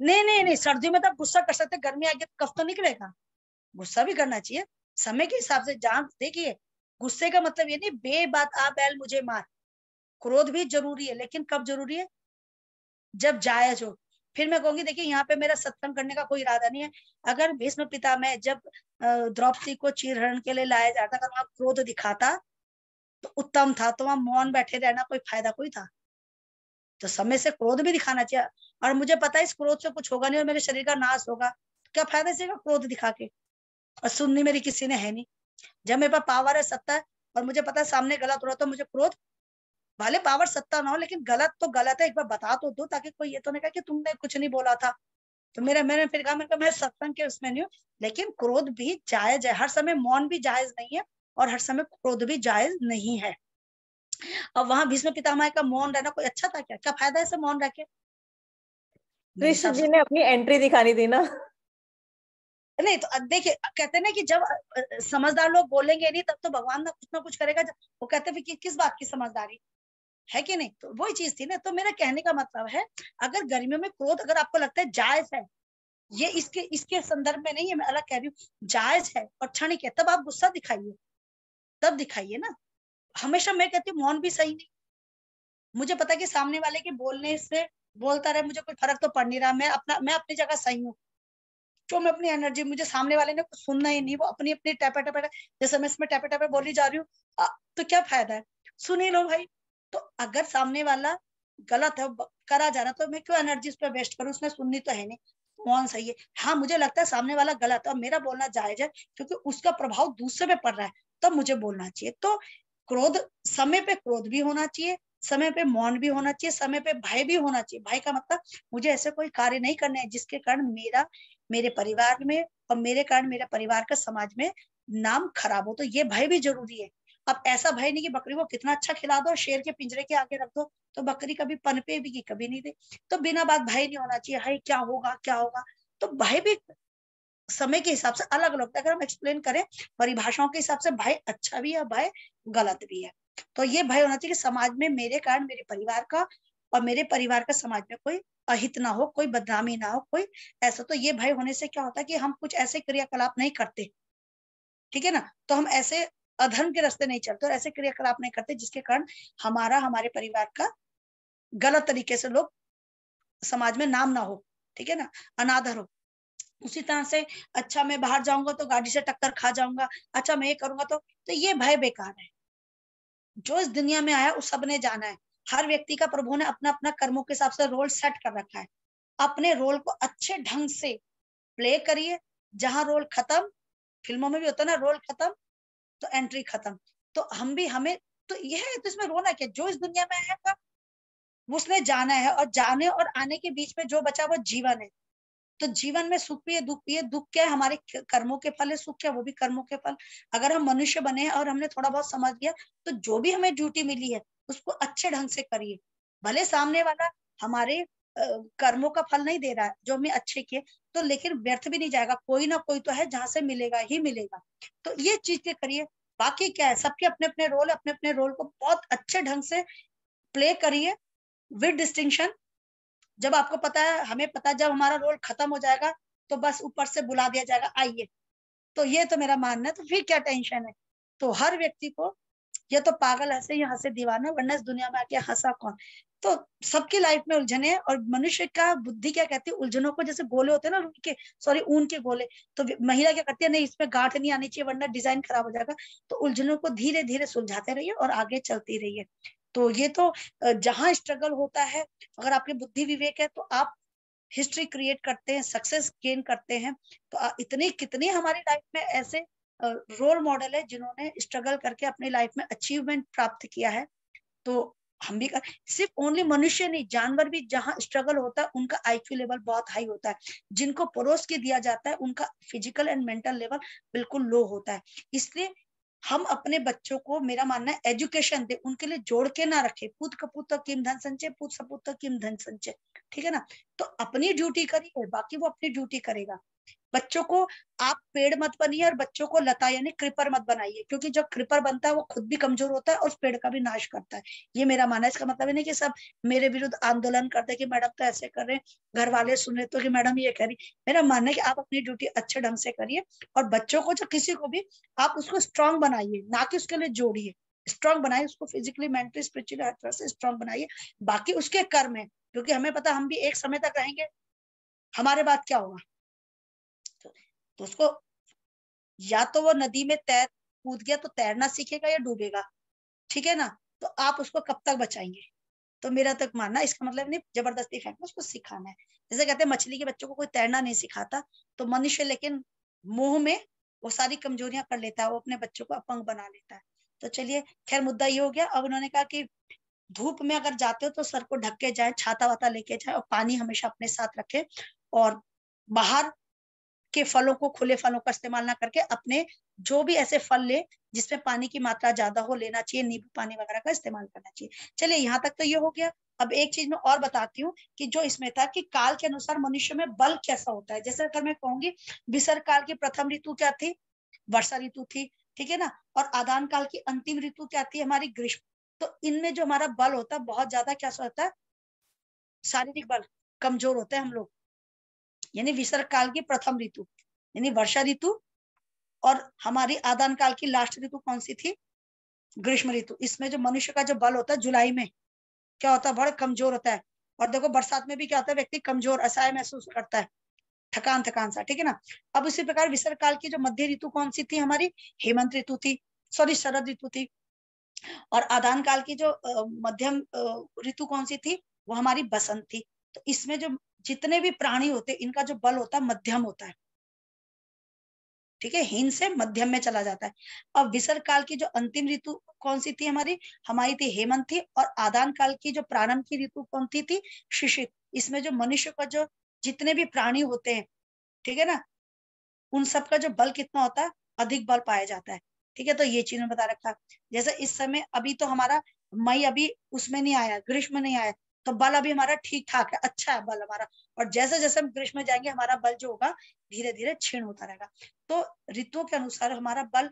नहीं, सर्दियों में तो आप गुस्सा कर सकते, गर्मी आएगी तो कफ तो निकलेगा। गुस्सा भी करना चाहिए समय के हिसाब से। जहां देखिए, गुस्से का मतलब ये नहीं बेबात आ बैल मुझे मार। क्रोध भी जरूरी है, लेकिन कब जरूरी है, जब जायज हो। फिर मैं कहूंगी, देखिए यहाँ पे मेरा सत्संग करने का कोई इरादा नहीं है। अगर भीष्म पितामह जब द्रौपदी को चीरहरण के लिए लाया जाता, अगर वहां क्रोध दिखाता तो उत्तम था, तो वहां मौन बैठे रहना कोई फायदा कोई था। तो समय से क्रोध भी दिखाना चाहिए। और मुझे पता है इस क्रोध से कुछ होगा नहीं और मेरे शरीर का नाश होगा, तो क्या फायदा इसी का क्रोध दिखा के। और सुननी मेरी किसी ने है नहीं। जब मेरे पास पावर है, सत्ता है, और मुझे पता है सामने गलत हो रहा, तो मुझे क्रोध, भले पावर सत्ता ना हो, लेकिन गलत तो गलत है, एक बार बता तो दो, ताकि कोई ये तो नहीं कहा कि तुमने कुछ नहीं बोला था। तो मैंने फिर कहा, मैं सत्संग के उसमें नहीं हूँ, लेकिन क्रोध भी जायज है। हर समय मौन भी जायज नहीं है और हर समय क्रोध भी जायज नहीं है। अब वहां भीष्म पितामह का मौन रहना कोई अच्छा था क्या? क्या फायदा है मौन रह के? मेरे कृष्ण हिसाब जी से ने अपनी एंट्री दिखानी थी ना। नहीं। तो देखिए, कहते हैं ना कि जब समझदार लोग बोलेंगे नहीं, तब तो भगवान ना कुछ करेगा। वो कहते हैं कि किस बात की समझदारी है कि नहीं। तो वही चीज थी ना। तो मेरा कहने का मतलब है, अगर गर्मियों में क्रोध अगर आपको लगता है जायज है, ये इसके संदर्भ में नहीं है, मैं अलग कह रही हूँ, जायज है और क्षणिक है, तब आप गुस्सा दिखाइए, तब दिखाइए ना। हमेशा मैं कहती हूँ मौन भी सही नहीं। मुझे पता है कि सामने वाले के बोलने से बोलता रहे, मुझे कोई फर्क तो पड़ नहीं रहा। मैं अपनी जगह सही हूँ, जो मैं अपनी एनर्जी, मुझे सामने वाले ने कुछ सुनना ही नहीं, वो अपनी अपनी टैपे टैपे, जैसे मैं इसमें टैपे टैपे बोली जा रही हूँ, तो क्या फायदा है, सुन ही लो भाई। तो अगर सामने वाला गलत है, करा जा रहा, तो मैं क्यों एनर्जी उस पर वेस्ट करूँ, उसने सुननी तो है नहीं। मौन सही है। हाँ, मुझे लगता है सामने वाला गलत है और मेरा बोलना जायज है, क्योंकि उसका प्रभाव दूसरे पे पड़ रहा है, तब मुझे बोलना चाहिए। तो क्रोध, समय पे क्रोध भी होना चाहिए, समय पे मौन भी होना चाहिए, समय पे भय भी होना चाहिए। भय का मतलब मुझे ऐसे कोई कार्य नहीं करने हैं जिसके कारण मेरे परिवार में और मेरे कारण मेरे परिवार का समाज में नाम खराब हो, तो ये भय भी जरूरी है। अब ऐसा भय नहीं कि बकरी को कितना अच्छा खिला दो और शेर के पिंजरे के आगे रख दो तो बकरी कभी पनपे भी, कभी नहीं दे। तो बिना बात भय नहीं होना चाहिए, हाय क्या होगा क्या होगा। तो भय भी समय के हिसाब से अलग अलग, अगर हम एक्सप्लेन करें परिभाषाओं के हिसाब से, भय अच्छा भी है, भय गलत भी है। तो ये भय होना चाहिए कि समाज में मेरे कारण मेरे परिवार का और मेरे परिवार का समाज में कोई अहित ना हो, कोई बदनामी ना हो, कोई ऐसा। तो ये भय होने से क्या होता है कि हम कुछ ऐसे क्रियाकलाप नहीं करते, ठीक है ना। तो हम ऐसे अधर्म के रास्ते नहीं चलते और ऐसे क्रियाकलाप नहीं करते जिसके कारण हमारे परिवार का गलत तरीके से लोग समाज में नाम ना हो, ठीक है ना, अनादर हो। उसी तरह से अच्छा मैं बाहर जाऊंगा तो गाड़ी से टक्कर खा जाऊंगा, अच्छा मैं ये करूंगा तो ये भय बेकार है। जो इस दुनिया में आया उस सब ने जाना है। हर व्यक्ति का प्रभु ने अपना अपना कर्मों के हिसाब से रोल सेट कर रखा है। अपने रोल को अच्छे ढंग से प्ले करिए। जहां रोल खत्म, फिल्मों में भी होता है ना, रोल खत्म तो एंट्री खत्म। तो हम भी, हमें तो यह है, तो इसमें रोना क्या, जो इस दुनिया में आया था उसने जाना है, और जाने और आने के बीच में जो बचा वो जीवन है। तो जीवन में सुख भी है, दुख भी है। दुख क्या है, हमारे कर्मों के फल है। सुख क्या, वो भी कर्मों के फल। अगर हम मनुष्य बने हैं और हमने थोड़ा बहुत समझ लिया, तो जो भी हमें ड्यूटी मिली है उसको अच्छे ढंग से करिए। भले सामने वाला हमारे कर्मों का फल नहीं दे रहा है जो हमने अच्छे किए, तो लेकिन व्यर्थ भी नहीं जाएगा, कोई ना कोई तो है जहां से मिलेगा ही मिलेगा। तो ये चीज के करिए। बाकी क्या है, सबके अपने अपने रोल, अपने अपने रोल को बहुत अच्छे ढंग से प्ले करिए विद डिस्टिंक्शन। जब आपको पता है, हमें पता है, जब हमारा रोल खत्म हो जाएगा तो बस ऊपर से बुला दिया जाएगा, आइए। तो ये तो मेरा मानना है, तो फिर क्या टेंशन है। तो हर व्यक्ति को, ये तो पागल हंसे यहाँ से दीवाना, वरना इस दुनिया में आके हंसा कौन। तो सबकी लाइफ में उलझने हैं, और मनुष्य का बुद्धि क्या कहती है, उलझनों को, जैसे गोले होते हैं ना उनके, सॉरी ऊन के गोले, तो महिला क्या करती है, नहीं इसमें गांठ नहीं आनी चाहिए वरना डिजाइन खराब हो जाएगा। तो उलझनों को धीरे धीरे सुलझाते रहिए और आगे चलती रहिए। तो ये तो जहां स्ट्रगल होता है, अगर आपकी बुद्धि विवेक है, तो आप हिस्ट्री क्रिएट करते हैं, सक्सेस गेन करते हैं। तो इतने कितने हमारी लाइफ में ऐसे रोल मॉडल है जिन्होंने स्ट्रगल करके अपनी लाइफ में अचीवमेंट प्राप्त किया है। तो हम भी सिर्फ ओनली मनुष्य नहीं, जानवर भी जहां स्ट्रगल होता है उनका आईक्यू लेवल बहुत हाई होता है। जिनको परोस के दिया जाता है उनका फिजिकल एंड मेंटल लेवल बिल्कुल लो होता है। इसलिए हम अपने बच्चों को, मेरा मानना है, एजुकेशन दे, उनके लिए जोड़ के ना रखे, पूत कपूत किम धन संचय, पूत सपूत किम धन संचय। ठीक है ना। तो अपनी ड्यूटी करिए, बाकी वो अपनी ड्यूटी करेगा। बच्चों को आप पेड़ मत बनिए और बच्चों को लता यानी क्रिपर मत बनाइए, क्योंकि जब क्रिपर बनता है वो खुद भी कमजोर होता है और उस पेड़ का भी नाश करता है। ये मेरा मानना है। इसका मतलब नहीं कि सब मेरे विरुद्ध आंदोलन करते कि मैडम तो ऐसे कर रहे हैं, घर वाले सुन रहे तो कि मैडम ये कह रही। मेरा मानना है कि आप अपनी ड्यूटी अच्छे ढंग से करिए, और बच्चों को, जो किसी को भी, आप उसको स्ट्रांग बनाइए, ना कि उसके लिए जोड़िए। स्ट्रांग बनाइए उसको, फिजिकली मेंटली स्पिरिचुअली हर तरह से स्ट्रांग बनाइए। बाकी उसके कर्म है, क्योंकि हमें पता हम भी एक समय तक रहेंगे, हमारे बाद क्या होगा। तो उसको, या तो वो नदी में तैर कूद गया तो तैरना सीखेगा या डूबेगा। ठीक है ना। तो आप उसको कब तक बचाएंगे। तो मेरा तक मानना, इसका मतलब नहीं जबरदस्ती फेंकना, उसको सिखाना है। जैसे कहते हैं मछली के बच्चों को कोई तैरना नहीं सिखाता, तो मनुष्य लेकिन मोह में वो सारी कमजोरियां कर लेता है, वो अपने बच्चों को अपंग बना लेता है। तो चलिए, खैर मुद्दा ये हो गया। अब उन्होंने कहा कि धूप में अगर जाते हो तो सर को ढक के जाए, छाता वाता लेके जाए, और पानी हमेशा अपने साथ रखे, और बाहर के फलों को, खुले फलों का इस्तेमाल ना करके अपने जो भी ऐसे फल ले जिसमें पानी की मात्रा ज्यादा हो, लेना चाहिए। नींबू पानी वगैरह का इस्तेमाल करना चाहिए। चलिए, यहाँ तक तो ये हो गया। अब एक चीज मैं और बताती हूँ कि जो इसमें था कि काल के अनुसार मनुष्य में बल कैसा होता है। जैसे अगर मैं कहूंगी, विसर्ग काल की प्रथम ऋतु क्या थी, वर्षा ऋतु थी। ठीक है ना। और आदान काल की अंतिम ऋतु क्या थी, हमारी ग्रीष्म। तो इनमें जो हमारा बल होता है बहुत ज्यादा, क्या होता है, शारीरिक बल कमजोर होते हैं हम लोग। यानी विसर्ग काल की प्रथम ऋतु यानी वर्षा ऋतु, और हमारी आदान काल की लास्ट ऋतु कौन सी थी, ग्रीष्म ऋतु। इसमें जो मनुष्य का जो बल होता है जुलाई में क्या होता है, बड़ा कमजोर होता है। और देखो बरसात में भी क्या होता है, व्यक्ति कमजोर, असहाय महसूस करता है, थकान थकान सा। ठीक है ना। अब इसी प्रकार विसर्ग काल की जो मध्य ऋतु कौन सी थी, हमारी हेमंत ऋतु थी, सॉरी शरद ऋतु थी। और आदान काल की जो मध्यम ऋतु कौन सी थी, वो हमारी बसंत थी। तो इसमें जो जितने भी प्राणी होते इनका जो बल होता है मध्यम होता है। ठीक है, हीन से मध्यम में चला जाता है। अब विसर्ग काल की जो अंतिम ऋतु कौन सी थी, हमारी थी हेमंत थी। और आदान काल की जो प्रारंभ की ऋतु कौन थी शिशिर। इसमें जो मनुष्य का जो जितने भी प्राणी होते हैं, ठीक है ना, उन सब का जो बल कितना होता है, अधिक बल पाया जाता है। ठीक है। तो ये चीज में बता रखा। जैसे इस समय अभी तो हमारा मई अभी उसमें नहीं आया, ग्रीष्म नहीं आया, तो बल अभी हमारा ठीक ठाक है, अच्छा है बल हमारा। और जैसे जैसे हम ग्रीष्म में जाएंगे हमारा बल जो होगा धीरे धीरे क्षीण होता रहेगा। तो ऋतुओं के अनुसार हमारा बल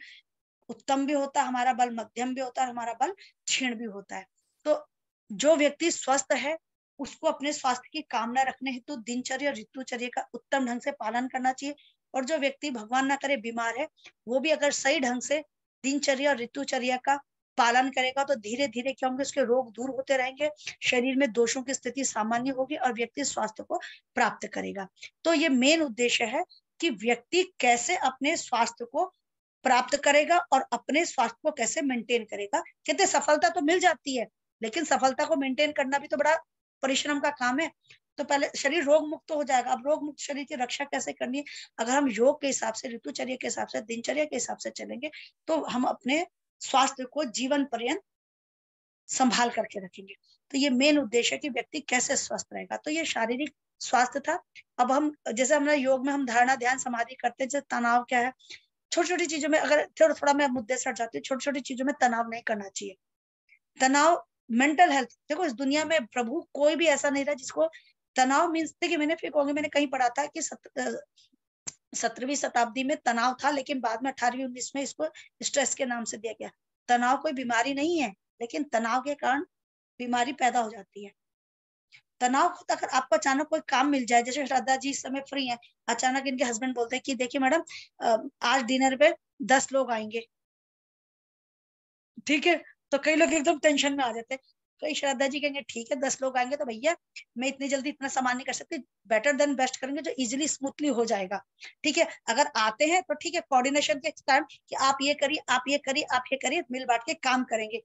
उत्तम भी होता है, हमारा बल मध्यम भी होता है, हमारा बल क्षीण भी होता है। तो जो व्यक्ति स्वस्थ है उसको अपने स्वास्थ्य की कामना रखने हेतु दिनचर्या ऋतुचर्या का उत्तम ढंग से पालन करना चाहिए। और जो व्यक्ति भगवान ना करे बीमार है, वो भी अगर सही ढंग से दिनचर्या ऋतुचर्या का पालन करेगा तो धीरे धीरे क्या होंगे, उसके रोग दूर होते रहेंगे, शरीर में दोषों की स्थिति सामान्य होगी और व्यक्ति स्वास्थ्य को प्राप्त करेगा। तो ये मेन उद्देश्य है कि व्यक्ति कैसे अपने स्वास्थ्य को प्राप्त करेगा और अपने स्वास्थ्य को कैसे मेंटेन करेगा। कहते सफलता तो मिल जाती है, लेकिन सफलता को मेंटेन करना भी तो बड़ा परिश्रम का काम है। तो पहले शरीर रोग मुक्त हो जाएगा। अब रोग मुक्त शरीर की रक्षा कैसे करनी है? अगर हम योग के हिसाब से, ऋतुचर्या के हिसाब से, दिनचर्या के हिसाब से चलेंगे तो हम अपने स्वास्थ्य को जीवन पर्यंत संभाल करके रखेंगे। तो ये मेन उद्देश्य है कि व्यक्ति कैसे स्वस्थ रहेगा। तो ये शारीरिक स्वास्थ्य था। अब हम जैसे हमने योग में हम धारणा, ध्यान, समाधि करते हैं, जैसे तनाव क्या है, छोटी छोटी चीजों में, अगर थोड़ा थोड़ा मैं मुद्दे से हट जाती हूँ, छोटी छोटी चीजों में तनाव नहीं करना चाहिए। तनाव, मेंटल हेल्थ, देखो इस दुनिया में प्रभु कोई भी ऐसा नहीं रहा जिसको तनाव मीन्स, देखिए मैंने फिर कहूंगी, मैंने कहीं पढ़ा था कि 17वीं शताब्दी में तनाव था, लेकिन बाद में 18वीं 19वीं में इसको स्ट्रेस के नाम से दिया गया। तनाव कोई बीमारी नहीं है, लेकिन तनाव के कारण बीमारी पैदा हो जाती है। तनाव होता, अगर आपको अचानक कोई काम मिल जाए, जैसे श्रद्धा जी इस समय फ्री हैं, अचानक इनके हस्बैंड बोलते हैं कि देखिए मैडम आज डिनर पे 10 लोग आएंगे, ठीक है, तो कई लोग एकदम टेंशन में आ जाते हैं। कई श्रद्धा जी कहेंगे ठीक है 10 लोग आएंगे तो भैया मैं इतनी जल्दी इतना सामान नहीं कर सकती, बेटर देन बेस्ट करेंगे जो इजीली स्मूथली हो जाएगा। ठीक है, अगर आते हैं तो ठीक है, कोऑर्डिनेशन के कारण कि आप ये करिए, आप ये करिए, आप ये करिए, मिल बांट के काम करेंगे।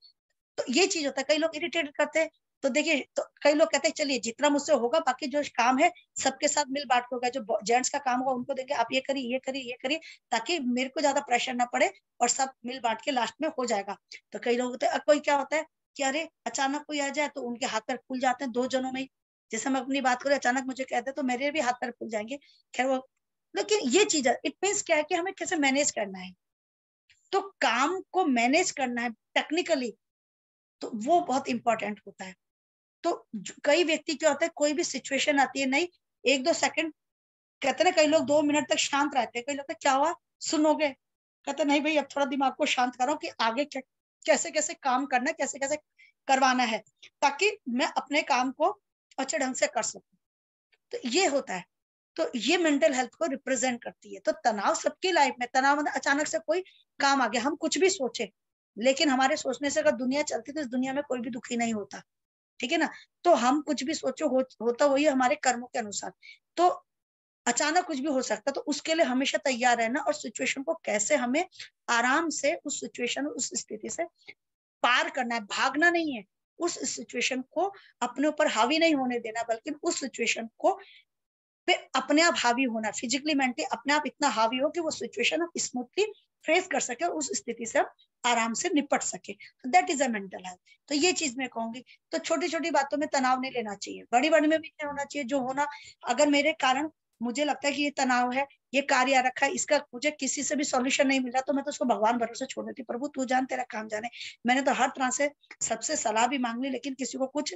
तो ये चीज होता है। कई लोग इरिटेट करते हैं, तो देखिए, तो कई लोग कहते हैं चलिए जितना मुझसे होगा, बाकी जो काम है सबके साथ मिल बांट के होगा, जो जेंट्स का काम होगा उनको देंगे, आप ये करिए, ये करिए, ये करिए, ताकि मेरे को ज्यादा प्रेशर ना पड़े और सब मिल बांट के लास्ट में हो जाएगा। तो कई लोग होते हैं, कोई क्या होता है कि अरे अचानक कोई आ जाए तो उनके हाथ पैर फूल जाते हैं 2 जनों में ही। जैसे मैं अपनी बात करूं, अचानक मुझे कहते हैं तो मेरे भी हाथ पैर फूल जाएंगे। खैर वो, लेकिन ये चीज इट मीन्स क्या है कि हमें कैसे मैनेज करना है। तो काम को मैनेज करना है टेक्निकली, तो वो बहुत इंपॉर्टेंट होता है। तो कई व्यक्ति क्या होता है, कोई भी सिचुएशन आती है, नहीं 1-2 सेकंड कहते हैं, कई लोग 2 मिनट तक शांत रहते हैं। कई लोग कहते क्या हुआ, सुनोगे? कहते नहीं भाई अब थोड़ा दिमाग को शांत करो कि आगे कैसे कैसे काम करना है, कैसे कैसे करवाना है, ताकि मैं अपने काम को अच्छे ढंग से कर सकूं। तो ये होता है। तो ये मेंटल हेल्थ को रिप्रेजेंट करती है। तो तनाव सबकी लाइफ में, तनाव मतलब अचानक से कोई काम आ गया, हम कुछ भी सोचे, लेकिन हमारे सोचने से अगर दुनिया चलती तो इस दुनिया में कोई भी दुखी नहीं होता। ठीक है ना? तो हम कुछ भी सोचो होता वही हमारे कर्मों के अनुसार। तो अचानक कुछ भी हो सकता है, तो उसके लिए हमेशा तैयार रहना और सिचुएशन को कैसे हमें आराम से उस सिचुएशन, उस स्थिति से पार करना है, भागना नहीं है। उस सिचुएशन को अपने ऊपर हावी नहीं होने देना, बल्कि उस सिचुएशन को पे अपने आप हावी होना, फिजिकली मेंटली अपने आप इतना हावी हो कि वो सिचुएशन आप स्मूथली फेस कर सके और उस स्थिति से आप आराम से निपट सके। That is a mental health. तो ये चीज मैं कहूंगी। तो छोटी छोटी बातों में तनाव नहीं लेना चाहिए, बड़ी बड़ी में भी नहीं होना चाहिए। जो होना, अगर मेरे कारण मुझे लगता है कि ये तनाव है, ये कार्य आ रखा है, इसका मुझे किसी से भी सॉल्यूशन नहीं मिल रहा, तो मैं तो उसको भगवान भरोसे छोड़ देती, प्रभु तू जान, तेरा काम जाने। मैंने तो हर तरह से सबसे सलाह भी मांग ली, लेकिन किसी को कुछ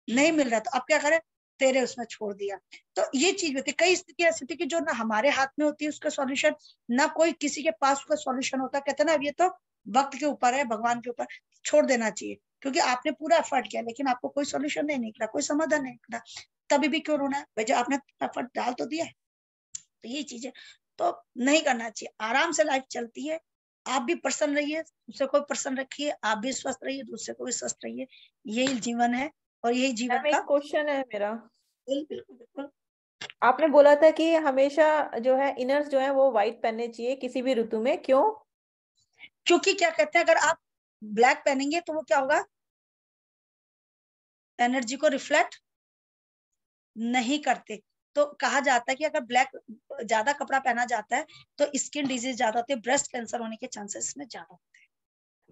नहीं मिल रहा, तो अब क्या करें, तेरे उसमें छोड़ दिया। तो ये चीज होती है। कई स्थिति ऐसी थी कि जो ना हमारे हाथ में होती है उसका सॉल्यूशन, ना कोई किसी के पास उसका सॉल्यूशन होता। कहते ना अब ये तो वक्त के ऊपर है, भगवान के ऊपर छोड़ देना चाहिए, क्योंकि आपने पूरा एफर्ट किया लेकिन आपको कोई सॉल्यूशन नहीं निकला, कोई समाधान नहीं निकला, तभी भी क्यों रोना है भाई, जब आपने एफर्ट डाल तो दिया है। तो ये चीजें तो नहीं करना चाहिए। आराम से लाइफ चलती है। आप भी प्रसन्न रहिए, दूसरे को प्रसन्न रखिए, आप भी स्वस्थ रहिए, दूसरे को भी स्वस्थ रहिए। यही जीवन है और यही जीवन का। एक क्वेश्चन है मेरा। बिल्कुल बिल्कुल। आपने बोला था कि हमेशा जो है इनर्स जो है वो व्हाइट पहनने चाहिए किसी भी ऋतु में, क्यों? क्योंकि क्या कहते हैं, अगर आप ब्लैक पहनेंगे तो वो क्या होगा, एनर्जी को रिफ्लेक्ट नहीं करते। तो कहा जाता है कि अगर ब्लैक ज्यादा कपड़ा पहना जाता है तो स्किन डिजीज ज्यादा होती है, ब्रेस्ट कैंसर होने के चांसेस इसमें ज्यादा होते हैं।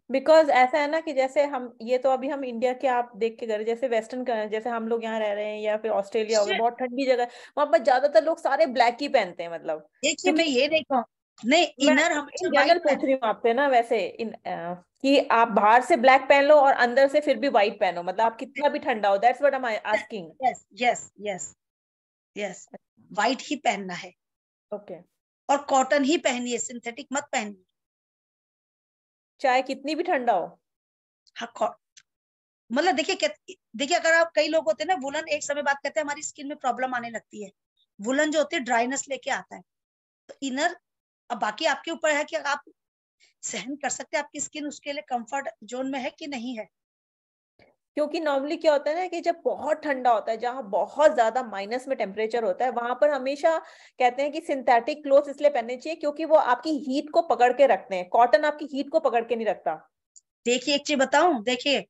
बिकॉज ऐसा है ना कि जैसे हम ये तो अभी हम इंडिया के आप देख के कर, जैसे वेस्टर्न का, जैसे हम लोग यहाँ रह रहे हैं या फिर ऑस्ट्रेलिया हो गया, बहुत ठंडी जगह, वहां पर ज्यादातर लोग सारे ब्लैक ही पहनते हैं। मतलब देखिए मैं ये नहीं कहूँ, नहीं, मैं इनर इन हमेशा जनरल व्हाइट पूछ रही हूँ आपसे ना, वैसे कि आप बाहर से ब्लैक पहन लो और अंदर से फिर भी व्हाइट पहनो, मतलब आप कितना भी ठंडा हो, that's what I am asking. Yes yes yes yes, white ही पहनना है। ओके। और कॉटन ही पहनिए, सिंथेटिक मत पहनिए। चाहे कितनी भी ठंडा हो। हाँ, मतलब देखिए अगर आप, कई लोग होते हैं ना वुलन, एक समय बात करते हैं हमारी स्किन में प्रॉब्लम आने लगती है, वुलन जो होती है ड्राइनेस लेके आता है। तो इनर, अब बाकी आपके ऊपर है कि आप सहन कर सकते हैं, आपकी स्किन उसके लिए कंफर्ट जोन में है कि नहीं है। क्योंकि नॉर्मली क्या होता है ना कि जब बहुत ठंडा होता है, जहाँ बहुत ज्यादा माइनस में टेम्परेचर होता है, वहां पर हमेशा कहते हैं कि सिंथेटिक क्लोथ्स इसलिए पहनने चाहिए क्योंकि वो आपकी हीट को पकड़ के रखते हैं। कॉटन आपकी हीट को पकड़ के नहीं रखता। देखिए एक चीज बताऊं, देखिए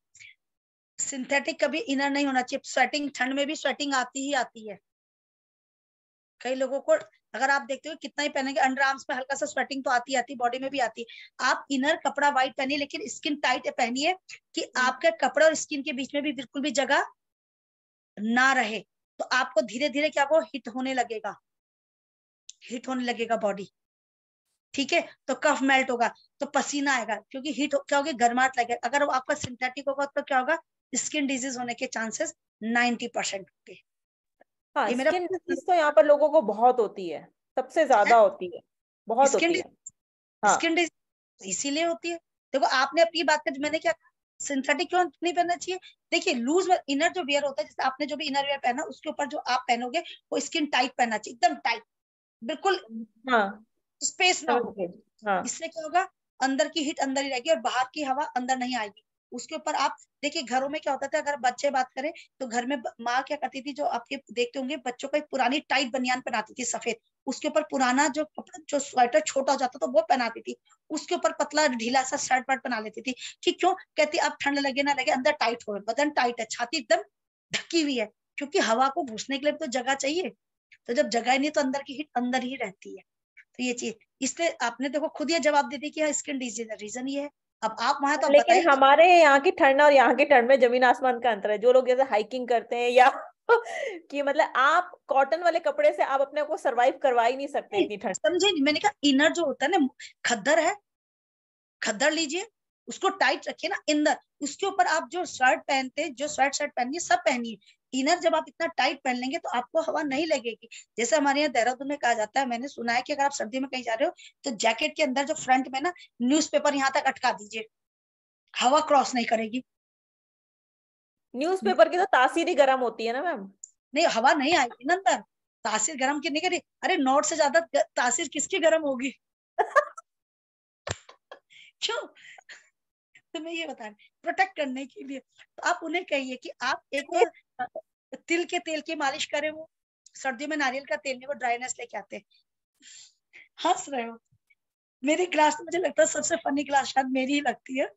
सिंथेटिक कभी इनर नहीं होना चाहिए। स्वेटिंग, ठंड में भी स्वेटिंग आती ही आती है। कई लोगों को, अगर आप देखते हो कितना ही पहनेंगे, अंडर आर्म्स में हल्का सा स्वेटिंग तो आती बॉडी में भी आती है। आप इनर कपड़ा वाइट पहनिए, लेकिन स्किन टाइट पहनिए कि आपके कपड़े और स्किन के बीच में भी बिल्कुल भी जगह ना रहे। तो आपको धीरे धीरे क्या हो, हिट होने लगेगा, हिट होने लगेगा बॉडी। ठीक है, तो कफ मेल्ट होगा, तो पसीना आएगा, क्योंकि हीट क्या होगी, गर्माहट लगेगा। अगर वो आपका सिंथेटिक होगा तो क्या होगा, स्किन डिजीज होने के चांसेस 90% होंगे। हाँ, ये मेरा स्किन डिजीज तो यहाँ पर लोगों को बहुत होती है, सबसे ज्यादा होती है, बहुत स्किन होती है। हाँ, स्किन डिजीज इसीलिए होती है। देखो आपने अपनी बात कर, मैंने क्या, सिंथेटिक क्यों नहीं पहनना चाहिए। देखिए लूज इनर जो वियर होता है, जैसे आपने जो भी इनर वियर पहना, उसके ऊपर जो आप पहनोगे वो स्किन टाइट पहनना चाहिए, एकदम टाइट, बिल्कुल हाँ, स्पेस ना समझ हो। गई। हाँ, इससे क्या होगा, अंदर की हीट अंदर ही रहेगी और बाहर की हवा अंदर नहीं आएगी। उसके ऊपर आप देखिए, घरों में क्या होता था, अगर बच्चे बात करें तो घर में माँ क्या करती थी, जो आपके देखते होंगे, बच्चों को एक पुरानी टाइट बनियान पहनाती थी सफेद, उसके ऊपर पुराना जो कपड़ा, जो स्वेटर छोटा हो जाता था वो पहनाती थी, उसके ऊपर पतला ढीला सा शर्ट वर्ट बना लेती थी। कि क्यों, कहती अब ठंड लगे ना लगे, अंदर टाइट हो, बदन टाइट है, छाती एकदम ढकी हुई है, क्योंकि हवा को घुसने के लिए तो जगह चाहिए। तो जब जगह नहीं तो अंदर की हीट अंदर ही रहती है। तो ये चीज, इसलिए आपने देखो खुद ये जवाब दे दी कि हाँ स्किन डिजीज है, रीजन ये है। अब आप वहां तो आप लेकिन बताइए। हमारे यहाँ की ठंड और यहाँ की ठंड में जमीन आसमान का अंतर है। जो लोग जैसे हाइकिंग करते हैं या कि मतलब आप कॉटन वाले कपड़े से आप अपने को सरवाइव करवा ही नहीं सकते इतनी ठंड। समझे नहीं, मैंने कहा इनर जो होता है ना, खद्दर है, खद्दर लीजिए, उसको टाइट रखिए ना अंदर, उसके ऊपर आप जो शर्ट पहनते हैं, जो स्वेट शर्ट पहनिए, सब पहनिए। इनर जब आप इतना टाइट पहन लेंगे तो आपको हवा नहीं लगेगी। जैसे हमारे यहाँ देहरादून में कहा जाता है, मैंने सुना है कि अगर आप सर्दी में कहीं जा रहे हो तो जैकेट के अंदर जो फ्रंट में ना न्यूज़पेपर यहाँ तक अटका दीजिए, हवा क्रॉस नहीं करेगी। न्यूज़पेपर की तो तासीर ही गर्म होती है ना मैम। नहीं, हवा नहीं आएगी ना अंदर, तासीर गर्म की नहीं करी। अरे नोट से ज्यादा तासीर किसकी गर्म होगी। क्यों, तो मैं ये बता रही, प्रोटेक्ट करने के लिए। तो आप उन्हें कहिए कि आप एक तिल के तेल की मालिश करें, वो सर्दियों में नारियल का तेल नहीं, वो ड्राइनेस लेके आते हैं। हंस रहे हो, मेरी क्लास में मुझे लगता है सबसे फनी क्लास शायद मेरी ही लगती है।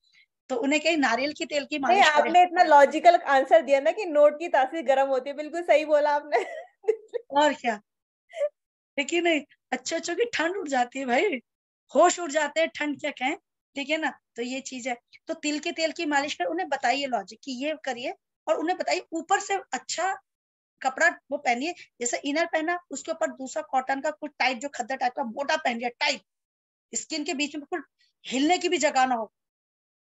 तो उन्हें कहीं नारियल की तेल की नहीं, मालिश करें। आपने इतना लॉजिकल आंसर दिया ना कि नोट की तासीर गर्म होती है, बिल्कुल सही बोला आपने। और क्या, लेकिन अच्छे अच्छों की ठंड उड़ जाती है भाई, होश उड़ जाते हैं, ठंड क्या कहें। ठीक है ना, तो ये चीज है। तो तिल के तेल की मालिश कर, उन्हें बताइए लॉजिक कि ये करिए, और उन्हें बताइए ऊपर से अच्छा कपड़ा वो पहनिए। जैसे इनर पहना, उसके ऊपर दूसरा कॉटन का कुछ टाइट, जो खद्दर टाइप का मोटा पहन लिया टाइट, स्किन के बीच में बिल्कुल हिलने की भी जगह ना हो।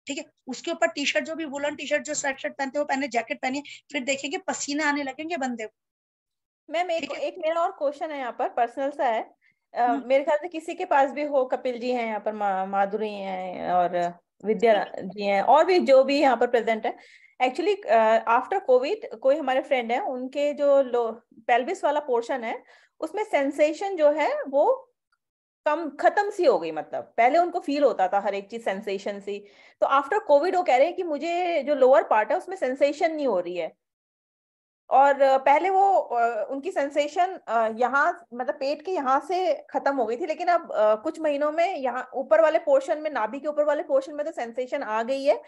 ठीक है, उसके ऊपर टी शर्ट, जो भी वुलन टी शर्ट, जो स्वेट शर्ट पहनते हो पहने, जैकेट पहनिए, फिर देखेंगे पसीने आने लगेंगे बंदे को। मैम एक ठीक है। एक मेरा और क्वेश्चन है यहाँ पर, पर्सनल सा है। मेरे ख्याल से किसी के पास भी हो, कपिल जी हैं यहाँ पर, माधुरी हैं और विद्या जी हैं, और भी जो भी यहाँ पर प्रेजेंट है। एक्चुअली आफ्टर कोविड कोई हमारे फ्रेंड है, उनके जो पेल्विस वाला पोर्शन है उसमें सेंसेशन जो है वो कम खत्म सी हो गई। मतलब पहले उनको फील होता था हर एक चीज सेंसेशन सी, तो आफ्टर कोविड वो कह रहे हैं कि मुझे जो लोअर पार्ट है उसमें सेंसेशन नहीं हो रही है। और पहले वो उनकी सेंसेशन यहाँ मतलब पेट के यहाँ से खत्म हो गई थी, लेकिन अब कुछ महीनों में यहाँ ऊपर वाले पोर्शन में, नाभि के ऊपर वाले पोर्शन में तो सेंसेशन आ गई है,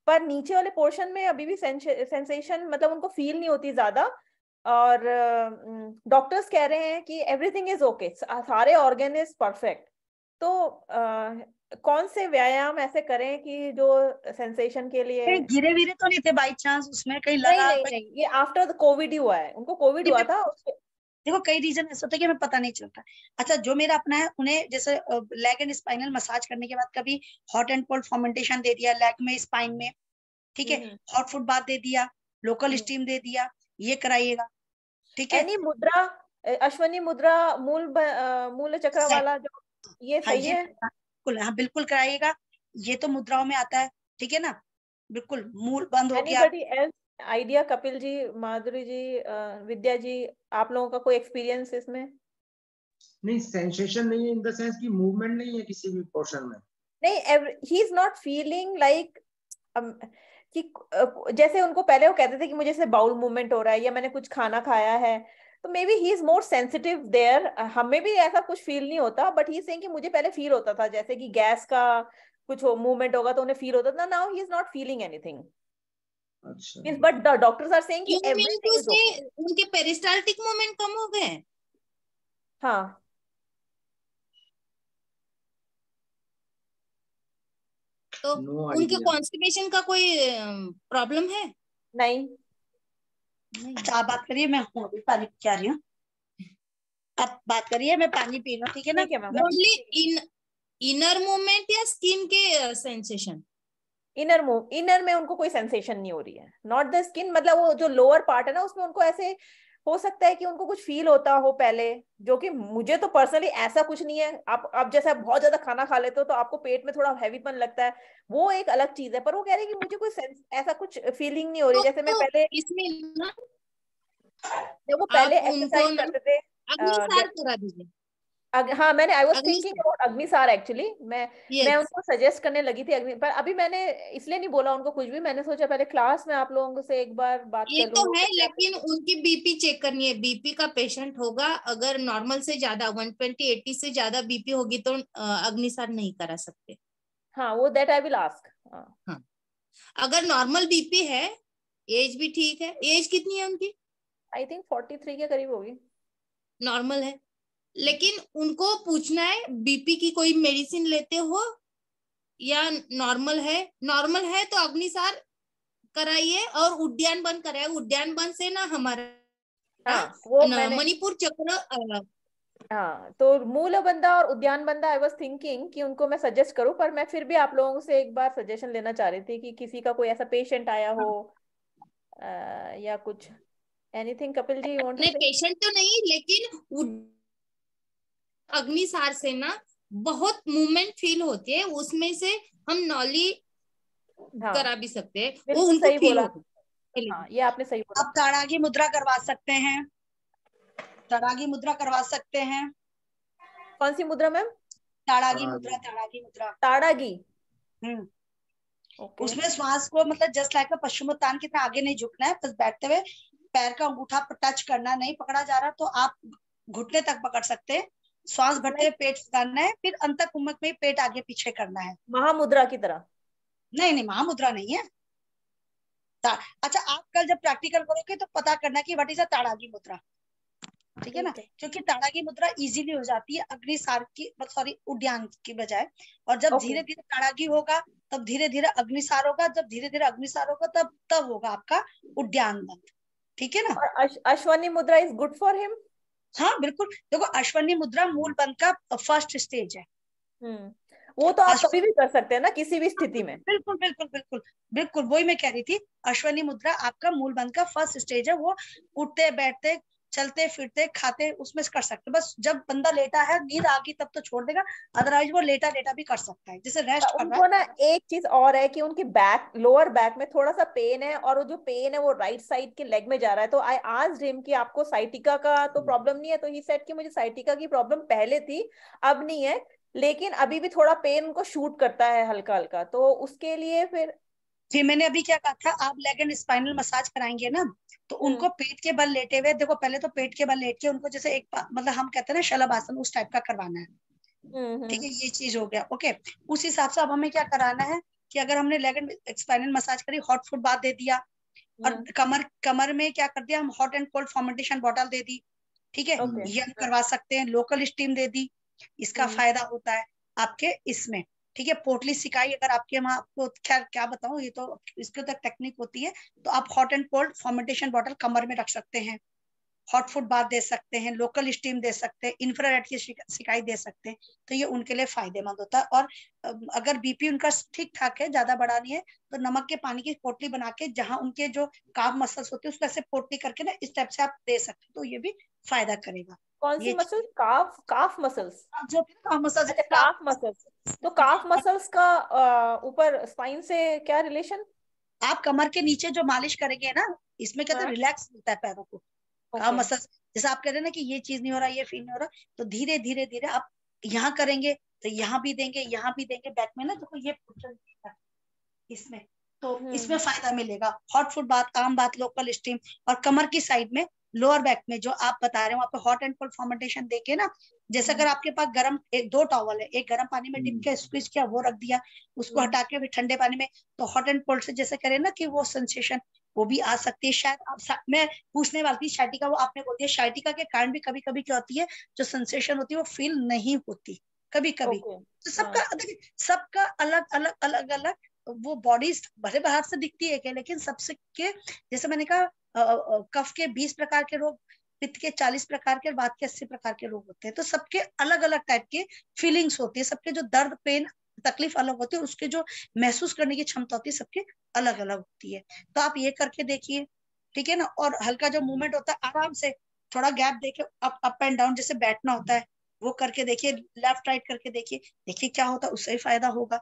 पर नीचे वाले पोर्शन में अभी भी सेंसेशन मतलब उनको फील नहीं होती ज्यादा। और डॉक्टर्स कह रहे हैं कि एवरीथिंग इज ओके, सारे ऑर्गन इज परफेक्ट। तो कौन से व्यायाम ऐसे करें कि जो सेंसेशन के लिए। कहीं गिरे विरे तो नहीं थे बाई चांस, उसमें कहीं नहीं लगा नहीं नहीं, ये आफ्टर कोविड ही हुआ है, उनको कोविड हुआ था देखो कई रीजन ऐसा होता है कि हमें पता नहीं चलता। अच्छा, जो मेरा अपना है, उन्हें जैसे लेग एंड स्पाइनल मसाज करने के बाद कभी हॉट एंड कोल्ड फॉर्मेंटेशन दे दिया लेग में, स्पाइन में, ठीक है, हॉट फुट बाथ दे दिया, लोकल स्टीम दे दिया, ये कराइएगा। ठीक है, एनी मुद्रा, अश्वनी मुद्रा, मूल चक्र वाला जो, ये हाँ सही ये है। बिल्कुल, हाँ बिल्कुल कराइएगा। ये तो मुद्राओं में आता है, ठीक है ना, बिल्कुल मूल बंद हो गया। Anybody else idea, Kapil ji, माधुरी जी, विद्या जी, आप लोगों का कोई एक्सपीरियंस इसमें? नहीं, सेंसेशन नहीं है इन द सेंस कि मूवमेंट नहीं है किसी भी पोर्शन में। नहीं, ही इज नॉट फीलिंग लाइक कि जैसे उनको पहले वो कहते थे कि मुझे से बाउल मूवमेंट हो रहा है या मैंने कुछ खाना खाया है, तो maybe he is more sensitive there. हमें भी ऐसा कुछ फील नहीं होता, बट ही इज सेइंग कि मुझे पहले फील होता था जैसे कि गैस का कुछ मूवमेंट होगा तो उन्हें फील होता था, now he is not feeling anything. अच्छा but the doctors are saying कि you mean everything too is से ओके। उनके पेरिस्टाल्टिक मूवमेंट कम हो गए? हाँ, तो नो उनके आइडिया। कॉन्स्टिपेशन का कोई प्रॉब्लम है? नहीं। अच्छा आप बात करिए, मैं हूँ अभी पानी पी के आ रही हूँ। आप बात करिए, मैं पानी पी रहा हूँ, ठीक है ना। ठीक है मैम। मैं ओनली इन इनर मूवमेंट या स्किन के सेंसेशन? इनर में उनको कोई सेंसेशन नहीं हो रही है, नॉट द स्किन, मतलब वो जो लोअर पार्ट है ना उसमें उनको ऐसे हो सकता है कि उनको कुछ फील होता हो पहले, जो कि मुझे तो पर्सनली ऐसा कुछ नहीं है। आप जैसे आप बहुत ज्यादा खाना खा लेते हो तो आपको पेट में थोड़ा हैवीपन लगता है, वो एक अलग चीज है। पर वो कह रहे हैं कि मुझे कोई सेंस ऐसा कुछ फीलिंग नहीं हो रही, जैसे मैं तो पहले, इसमें ना जब वो पहले आप उनको एक्सरसाइज ना करते थे। अग्निसार करा दीजिए। हाँ, मैंने I was thinking Agnisar, about Agnisar actually. मैं यस। उनको सजेस्ट करने लगी थी अग्नि, पर अभी मैंने इसलिए नहीं बोला उनको कुछ भी, मैंने सोचा पहले क्लास में आप लोगों से एक बार बात ये कर तो लूँ है, कैसे आप। लेकिन उनकी बीपी चेक करनी है। बीपी का पेशेंट होगा, अगर नॉर्मल से ज्यादा 120/80 से ज्यादा बीपी होगी तो अग्निसार नहीं करा सकते। हाँ, वो दैट आई विल आस्क। हाँ, अगर नॉर्मल बीपी है, एज भी ठीक है। एज कितनी है उनकी? आई थिंक 43 के करीब होगी। नॉर्मल है, लेकिन उनको पूछना है बीपी की कोई मेडिसिन लेते हो या नॉर्मल है। नॉर्मल है तो अग्निसार कराइए और उद्यान बन कराइए। उद्यान बन से ना हमारा हाँ, वो मैंने, मणिपुर चक्र हाँ, तो मूल बंदा और उद्यान बंदा आई वाज थिंकिंग कि उनको मैं सजेस्ट करूं, पर मैं फिर भी आप लोगों से एक बार सजेशन लेना चाह रही थी कि किसी का कोई ऐसा पेशेंट आया हो या कुछ। Anything Kapil ji you want to नहीं, से? पेशेंट तो नहीं, लेकिन अग्निसार से ना बहुत मूवमेंट फील होती है, उसमें से हम नॉली हाँ, करा भी सकते हैं, वो बिल्कुल उनको सही फील बोला। होती है। हाँ, ये आपने सही बोला। आप ताड़ागी मुद्रा करवा सकते हैं, ताड़ागी मुद्रा करवा सकते हैं। कौन सी मुद्रा मैम? ताड़ागी मुद्रा, ताड़ागी मुद्रा। ताड़ागी। हम्म ओके। उसमें श्वास को मतलब जस्ट लाइक पश्चिमोत्तान की तरह आगे नहीं झुकना है, बस बैठते हुए पैर का अंगूठा टच करना, नहीं पकड़ा जा रहा तो आप घुटने तक पकड़ सकते हैं। श्वास भरते हुए पेट फुलाना है, फिर अंतः कुंभक में पेट आगे पीछे करना है। महामुद्रा की तरह? नहीं नहीं, महामुद्रा नहीं है। अच्छा, आप कल जब प्रैक्टिकल करोगे तो पता करना कि व्हाट इज अ ताड़ागी मुद्रा, ठीक है ना। ठीक है। क्योंकि ताड़ागी मुद्रा इजीली हो जाती है अग्निसार की, सॉरी, उद्यान की बजाय। और जब ओके। धीरे धीरे ताड़ागी होगा तब धीरे धीरे अग्निसार होगा, जब धीरे धीरे अग्निसार होगा तब तब होगा आपका उद्यान बंद, ठीक है ना। और अश्वनी मुद्रा इज गुड फॉर हिम? हाँ बिल्कुल, देखो अश्वनी मुद्रा मूल बंद का फर्स्ट स्टेज है। वो तो आप कभी अश्वनी, भी कर सकते हैं ना, किसी भी स्थिति में। बिल्कुल बिल्कुल बिल्कुल बिल्कुल, वही मैं कह रही थी। अश्वनी मुद्रा आपका मूल बंद का फर्स्ट स्टेज है। वो उठते बैठते चलते फिरते खाते उसमें कर सकते, बस जब बंदा लेटा है नींद आ गई तब तो छोड़ देगा, अदरवाइज वो लेटा लेटा भी कर सकता है, जैसे रेस्ट कर रहा उनको ना एक चीज और है कि उनकी बैक, लोअर बैक में थोड़ा सा पेन है, और वो जो पेन है वो राइट साइड के लेग में जा रहा है। तो आई आस्क्ड हिम कि आपको साइटिका का तो प्रॉब्लम नहीं है? तो ही सेड कि मुझे साइटिका की प्रॉब्लम पहले थी, अब नहीं है, लेकिन अभी भी थोड़ा पेन उनको शूट करता है हल्का हल्का, तो उसके लिए फिर मैंने अभी क्या कहा था, आप लेग एंड स्पाइनल मसाज कराएंगे ना, तो उनको पेट के बल लेटे हुए, देखो पहले तो पेट के बल लेट के उनको जैसे एक मतलब हम कहते हैं ना शलभ आसन, उस टाइप का करवाना है, ठीक है। ये चीज हो गया, ओके। उस हिसाब से अब हमें क्या कराना है कि अगर हमने लेग एंड स्पाइनल मसाज करी, हॉट फूड बात दे दिया, और कमर में क्या कर दिया, हम hot and cold fomentation bottle दे दी, ठीक है। ओके। ये हम करवा सकते हैं, लोकल स्टीम दे दी, इसका फायदा होता है आपके इसमें, ठीक है। पोटली सिकाई अगर आपके वहां, आपको खैर क्या बताऊं, ये तो इसके तक टेक्निक होती है, तो आप hot and cold fomentation bottle कमर में रख सकते हैं, हॉट फूड बाथ दे सकते हैं, लोकल स्टीम दे सकते हैं, इंफ्रारेड की सिकाई दे सकते हैं, तो ये उनके लिए फायदेमंद होता है। और अगर बीपी उनका ठीक ठाक है, ज्यादा बड़ा नहीं है, तो नमक के पानी की पोटली बना के जहां उनके जो काफ मसल्स होते हैं उसको ऐसे पोटली करके ना इस टाइप से आप दे सकते हैं, तो ये भी फायदा करेगा। कौन सी ये मसल्स? काफ काफ मसल्स? जो काफ मसल्स, अच्छा, काफ मसल्स। तो काफ मसल्स का ऊपर स्पाइन से क्या रिलेशन? आप कमर के नीचे जो मालिश करेंगे ना, इसमें कहते हैं रिलैक्स मिलता है पैरों को, काफ मसल्स। जैसे आप कह रहे हैं ना कि ये चीज नहीं हो रहा, ये फील नहीं हो रहा, तो धीरे धीरे धीरे आप यहाँ करेंगे तो यहाँ भी देंगे, यहाँ भी देंगे, बैक में ना देखो ये इसमें तो इसमें फायदा मिलेगा। हॉट फुट बाथ, आम बाथ, लोकल स्टीम, और कमर की साइड में, लोअर बैक में जो आप बता रहे हो वहाँ पे हॉट एंड कोल्ड फॉर्मेंटेशन देके ना, जैसे अगर आपके पास गर्म 2 टॉवल है, एक गर्म पानी में डिप के स्क्वीज किया, वो रख दिया, उसको हटा के फिर ठंडे पानी में, तो हॉट एंड कोल्ड से जैसे करें ना कि वो सेंसेशन वो भी आ सकती है। शायद मैं पूछने वाली थी शाइटिका, वो आपने बोल दिया। शाइटिका के कारण भी कभी कभी क्या होती है, जो सेंसेशन होती है वो फील नहीं होती कभी कभी। तो सबका अलग अलग अलग अलग वो बॉडीज भले बाहर से दिखती है क्या, लेकिन सबसे के जैसे मैंने कहा कफ के 20 प्रकार के रोग, पित्त के 40 प्रकार के, वात के 80 प्रकार के रोग होते हैं। तो सबके अलग अलग टाइप के फीलिंग्स होती है, सबके जो दर्द पेन तकलीफ अलग होती है, उसके जो महसूस करने की क्षमता होती है सबके अलग अलग होती है। तो आप ये करके देखिए, ठीक है ना। और हल्का जो मूवमेंट होता है आराम से, थोड़ा गैप देके अप एंड डाउन जैसे बैठना होता है वो करके देखिए, लेफ्ट राइट करके देखिए, देखिए क्या होता है, उससे ही फायदा होगा।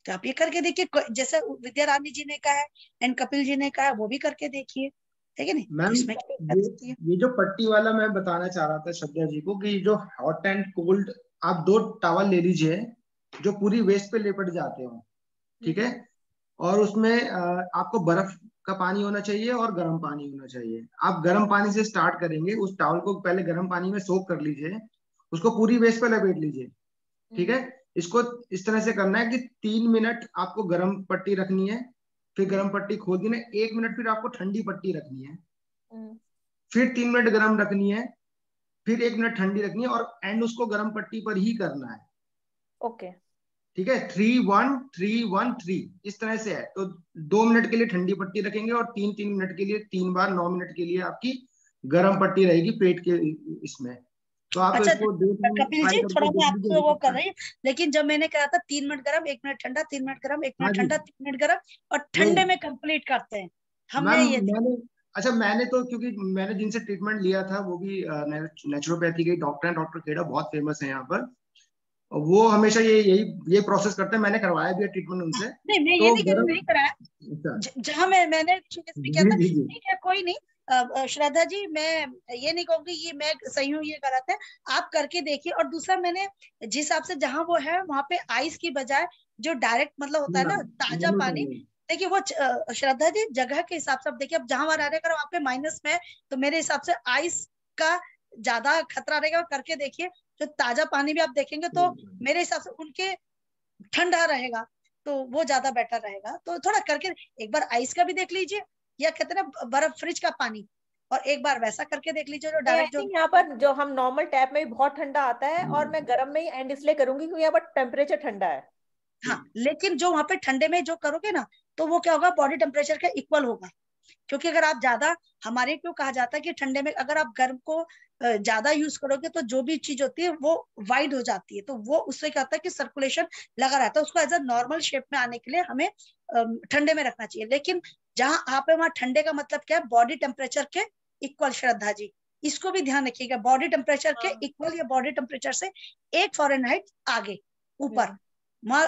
तो आप ये करके देखिए, जैसे विद्या रानी जी ने कहा है एंड कपिल जी ने कहा है, वो भी करके देखिए, ठीक है नहीं। मैम इसमें ये जो पट्टी वाला मैं बताना चाह रहा था श्रद्धा जी को, कि जो हॉट एंड कोल्ड आप 2 टॉवल ले लीजिए जो पूरी वेस्ट पे लेपट जाते हो, ठीक है। और उसमें आपको बर्फ का पानी होना चाहिए और गर्म पानी होना चाहिए। आप गर्म पानी से स्टार्ट करेंगे, उस टॉवल को पहले गर्म पानी में सोक कर लीजिए, उसको पूरी वेस्ट पे लपेट लीजिए, ठीक है। इसको इस तरह से करना है कि 3 मिनट आपको गर्म पट्टी रखनी है, फिर गर्म पट्टी खोल देना, 1 मिनट फिर आपको ठंडी पट्टी रखनी है, फिर 3 मिनट गर्म रखनी है, फिर 1 मिनट ठंडी रखनी है, और एंड उसको गर्म पट्टी पर ही करना है। ओके, ठीक है, 3-1-3-1-3 इस तरह से है। तो 2 मिनट के लिए ठंडी पट्टी रखेंगे और 3-3 मिनट के लिए 3 बार 9 मिनट के लिए आपकी गर्म पट्टी रहेगी पेट के इसमें। तो आप अच्छा इसको कपिल जी, थोड़ा मैं आपको वो कर रही हूँ, लेकिन जब मैंने कहा था 3 मिनट गर्म 1 मिनट ठंडा, 3 मिनट गर्म 1 मिनट ठंडा, 3 मिनट गर्म, और ठंडे में कंप्लीट करते हैं हमने ये। मैंने तो क्योंकि मैंने जिनसे ट्रीटमेंट लिया था वो भी नेचुरोपैथी के डॉक्टर हैं, डॉक्टर खेड़ा बहुत फेमस है यहाँ पर, वो हमेशा ये प्रोसेस करते हैं। मैंने करवाया भी है ट्रीटमेंट उनसे। नहीं मैं तो ये नहीं कह रही, नहीं कराया, जहाँ मैंने किया था, ठीक है कोई नहीं। श्रद्धा जी, मैं ये नहीं कहूंगी ये मैं सही हूँ ये गलत है, आप करके देखिए। और दूसरा, मैंने जिस हिसाब से जहाँ वो है वहां पे आइस की बजाय जो डायरेक्ट मतलब होता है ना ताजा पानी, देखिए वो श्रद्धा जी जगह के हिसाब से, अब देखिए अब जहाँ वहां रहने का वहां पे माइनस में है, तो मेरे हिसाब से आइस का ज्यादा खतरा रहेगा। करके देखिए, जो ताजा पानी भी आप देखेंगे तो मेरे हिसाब से उनके ठंडा रहेगा, तो वो ज्यादा बेटर रहेगा। तो थोड़ा करके एक बार आइस का भी देख लीजिए, या कहते हैं ना बर्फ फ्रिज का पानी, और एक बार वैसा करके देख लीजिए जो डायरेक्ट जो यहाँ पर जो हम नॉर्मल टैप में भी बहुत ठंडा आता है, और मैं गर्म में ही एंड इसलिए करूंगी क्योंकि यहाँ पर टेम्परेचर ठंडा है। हाँ, लेकिन जो वहां पे ठंडे में जो करोगे ना, तो वो क्या होगा, बॉडी टेम्परेचर के इक्वल होगा। क्योंकि अगर आप ज्यादा, हमारे क्यों कहा जाता है कि ठंडे में अगर आप गर्म को ज्यादा यूज करोगे तो जो भी चीज होती है वो वाइड हो जाती है, तो वो उससे क्या होता है कि सर्कुलेशन लगा रहता है, उसको एज अ नॉर्मल शेप में आने के लिए हमें ठंडे में रखना चाहिए। लेकिन जहाँ आप है वहां ठंडे का मतलब क्या है, बॉडी टेम्परेचर के इक्वल। श्रद्धा जी, इसको भी ध्यान रखिएगा, बॉडी टेम्परेचर के इक्वल या बॉडी टेम्परेचर से 1 फ़ारेनहाइट आगे ऊपर।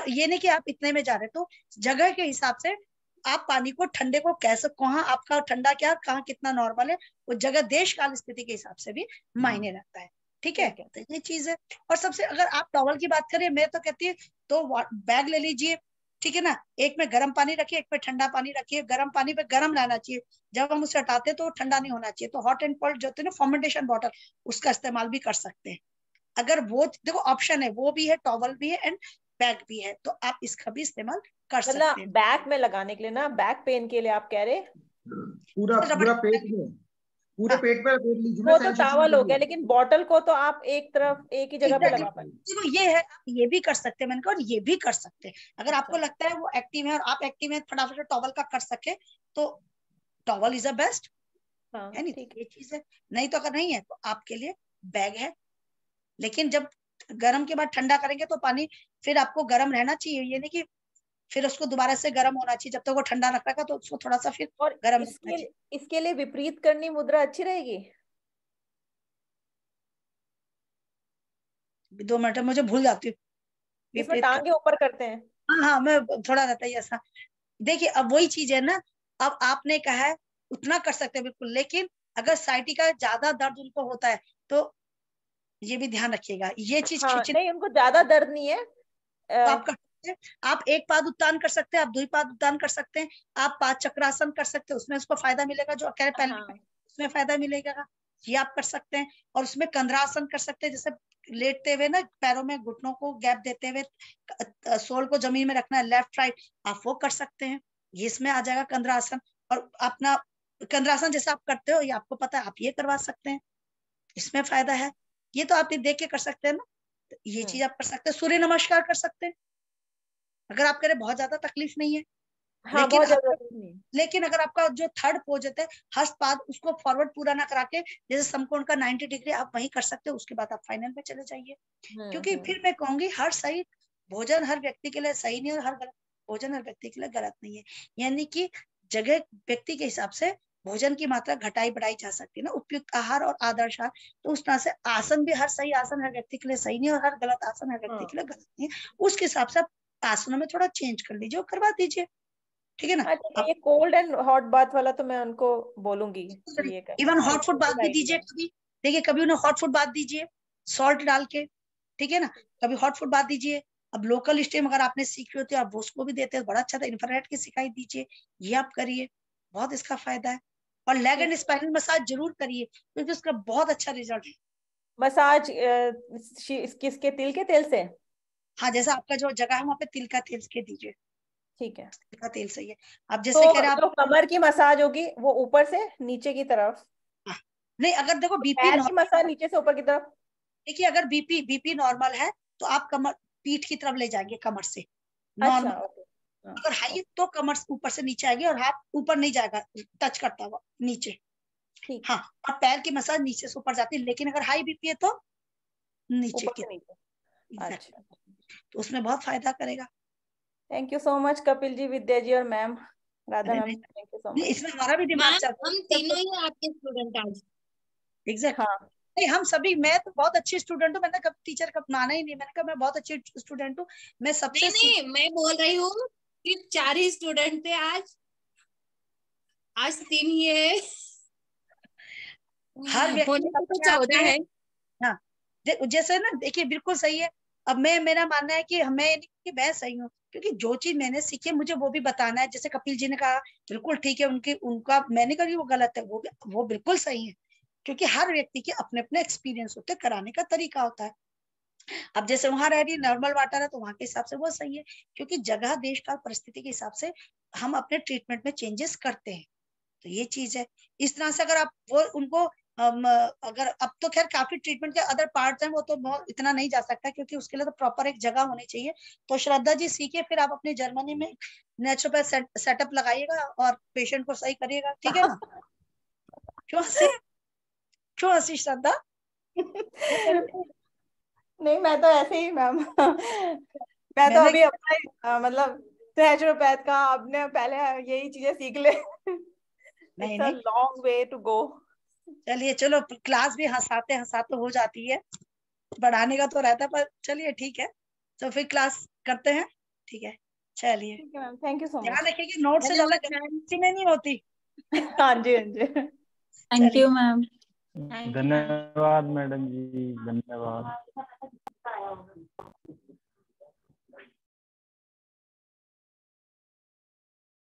ये नहीं कि आप इतने में जा रहे, तो जगह के हिसाब से आप पानी को ठंडे को कैसे, कहाँ आपका ठंडा क्या, कहाँ कितना नॉर्मल है, वो जगह देश काल स्थिति के हिसाब से भी मायने रखता है। ठीक है, तो ये चीज है। और सबसे अगर आप टॉवल की बात करें, मैं तो कहती है तो बैग ले लीजिए, ठीक है ना। एक में गर्म पानी रखिए, एक में ठंडा पानी रखिए। गर्म पानी पे गर्म रहना चाहिए, जब हम उसे हटाते हैं तो ठंडा नहीं होना चाहिए। तो हॉट एंड कोल्ड जो होते हैं ना फॉर्मेंटेशन बॉटल, उसका इस्तेमाल भी कर सकते हैं। अगर वो देखो ऑप्शन है, वो भी है, टॉवल भी है एंड बैग भी है, तो आप इसका भी इस्तेमाल कर सकते हैं। बैक में लगाने के लिए ना, बैक पेन के लिए आप कह रहे पूरा पेट में, पूरे पेट पे लपेट लीजिए। वो तो टॉवल हो गया, लेकिन बॉटल को तो आप एक तरफ एक ही जगह पे लगा पाए। देखो ये है, ये भी कर सकते हैं, मैंने कहा, और ये भी कर सकते हैं। अगर आपको लगता है वो एक्टिव है और आप एक्टिव है, फटाफट टॉवल का कर सके तो टॉवल इज द बेस्ट, है नहीं, ये चीज है। नहीं तो अगर नहीं है तो आपके लिए बैग है। लेकिन जब गर्म के बाद ठंडा करेंगे तो पानी फिर आपको गर्म रहना चाहिए, ये नहीं कि फिर उसको दोबारा से गर्म होना चाहिए। जब तक वो ठंडा रख रखा तो उसको थोड़ा सा फिर और गर्म इसके लिए विपरीत करनी मुद्रा अच्छी रहेगी। 2 मिनट मुझे भूल जाती हूँ, इसमें टांगे ऊपर करते हैं। हाँ मैं थोड़ा रहता है ऐसा। देखिए अब वही चीज है ना, अब आपने कहा है उतना कर सकते हैं बिल्कुल, लेकिन अगर साइटिका ज्यादा दर्द उनको होता है तो ये भी ध्यान रखिएगा, ये चीज नहीं, उनको ज्यादा दर्द नहीं है, तो आपका हैं, आप एक पाद उत्तान कर सकते हैं, आप 2 पाद उत्तान कर सकते हैं, आप 5 चक्रासन कर सकते हैं, उसमें उसको फायदा मिलेगा, जो कह रहे पहले उसमें फायदा मिलेगा, ये आप कर सकते हैं। और उसमें कंद्रासन कर सकते हैं, जैसे लेटते हुए ना पैरों में घुटनों को गैप देते हुए सोल को जमीन में रखना है, लेफ्ट राइट, आप वो कर सकते हैं, ये इसमें आ जाएगा कंद्रासन। और अपना कंद्रासन जैसे आप करते हो, ये आपको पता है, आप ये करवा सकते हैं, इसमें फायदा है। ये तो आप देख के कर सकते हैं ना, ये चीज आप कर सकते हैं। सूर्य नमस्कार कर सकते हैं अगर आप करें, बहुत ज्यादा तकलीफ नहीं है। हाँ, लेकिन अगर आपका जो थर्ड पोज है हस्तपाद, उसको फॉरवर्ड पूरा ना करा के, जैसे समकोण का 90 डिग्री आप वही कर सकते हो, उसके बाद आप फाइनल में चले जाइए। क्योंकि फिर मैं कहूंगी हर सही भोजन हर व्यक्ति के लिए सही नहीं, और हर गलत भोजन हर व्यक्ति के लिए गलत नहीं है। यानी कि जगह व्यक्ति के हिसाब से भोजन की मात्रा घटाई बढ़ाई जा सकती है ना, उपयुक्त आहार और आदर्श आहार। तो उस तरह से आसन भी हर सही आसन हर व्यक्ति के लिए सही नहीं, और हर गलत आसन हर व्यक्ति के लिए गलत नहीं है। उसके हिसाब से आप आसनों में थोड़ा चेंज कर लीजिए और करवा दीजिए, ठीक है ना। अच्छा, ये कोल्ड एंड हॉट बाथ वाला तो मैं उनको बोलूंगी, इवन हॉट फुट बाथ भी दीजिए कभी, देखिए कभी उन्हें हॉट फुट बाथ दीजिए सॉल्ट डाल के, ठीक है ना, कभी हॉट फुट बाथ दीजिए। अब लोकल स्टीम अगर आपने सीखी होती है, आप उसको भी देते हैं, बड़ा अच्छा था, इंफ्रारेड की सिखाई दीजिए, ये आप करिए, बहुत इसका फायदा है। और लेग एंड स्पाइनल मसाज जरूर करिए, क्योंकि उसका बहुत अच्छा रिजल्ट है। मसाज किसके, तिल के तेल से? हाँ, जैसा आपका जो जगह है वहाँ पे तिल का तेल के दीजिए, ठीक है, तिल का तेल सही है। अब जैसे कह रहे आप, तो कमर की मसाज होगी वो ऊपर से नीचे की तरफ? नहीं, अगर देखो बीपी पैर की मसाज नीचे से ऊपर की तरफ? देखिए, अगर बीपी नॉर्मल है तो आप कमर पीठ की तरफ ले जाएंगे, कमर से नॉर्मल। अगर हाई तो कमर ऊपर से नीचे आएगी, और हाथ ऊपर नहीं जाएगा टच करता हुआ नीचे। हाँ, और पैर की मसाज नीचे से ऊपर जाती है, लेकिन अगर हाई बीपी है तो नीचे की। अच्छा, तो उसमें बहुत फायदा करेगा। Thank you so much Kapil ji, Vidya ji और ma'am Radha ma'am, thank you so much. इसमें हमारा भी दिमाग चलता है, हम तीनों ही आपके स्टूडेंट आज। एग्जैक्ट। नहीं, हम सभी, मैं तो बहुत अच्छी स्टूडेंट हूँ, मैंने कब टीचर कब माना ही नहीं, मैंने कहा मैं बहुत अच्छी स्टूडेंट हूँ, मैं सबसे नहीं, मैं बोल रही हूँ कि 4 ही स्टूडेंट थे आज 3 ही है, हर व्यक्ति तो 14 है। हाँ, जैसे ना, देखिए बिल्कुल सही है। अब मेरा मानना है कि मैं सही हूँ, क्योंकि जो चीज मैंने सीखी है मुझे वो भी बताना है। जैसे कपिल जी ने कहा, बिल्कुल ठीक है, उनका मैंने कहा वो गलत है, वो बिल्कुल सही है, क्योंकि हर व्यक्ति के अपने अपने एक्सपीरियंस होते हैं, कराने का तरीका होता है। अब जैसे वहां रह रही नॉर्मल वाटर है, तो वहां के हिसाब से वो सही है, क्योंकि जगह देश काल परिस्थिति के हिसाब से हम अपने ट्रीटमेंट में चेंजेस करते हैं। तो ये चीज है। इस तरह से अगर आप वो उनको अगर अब तो खैर काफी ट्रीटमेंट के अदर पार्ट्स हैं, वो तो बहुत इतना नहीं जा सकता, क्योंकि उसके लिए तो प्रॉपर एक जगह होनी चाहिए। तो श्रद्धा जी सीखे, फिर आप अपने जर्मनी में नेचुरोपैथ सेटअप लगाइएगा और पेशेंट को सही करिएगा, ठीक है ना। क्यों हंसी श्रद्धा? नहीं, मैं तो ऐसे ही मैम मैं तो अभी अपना मतलब नेचुरोपैथ का आपने पहले यही चीजें सीख ले। नहीं, it's a long way to go. चलिए, चलो क्लास भी हंसाते हंसाते हो जाती है, बढ़ाने का तो रहता है, पर चलिए ठीक है, तो फिर क्लास करते हैं, ठीक है, चलिए। ठीक है ma'am, thank you so much. ध्यान रखिए कि नोट से ज्यादा गलती में नहीं होती। हाँ जी, हाँ जी, थैंक यू मैम। धन्यवाद मैडम जी, धन्यवाद।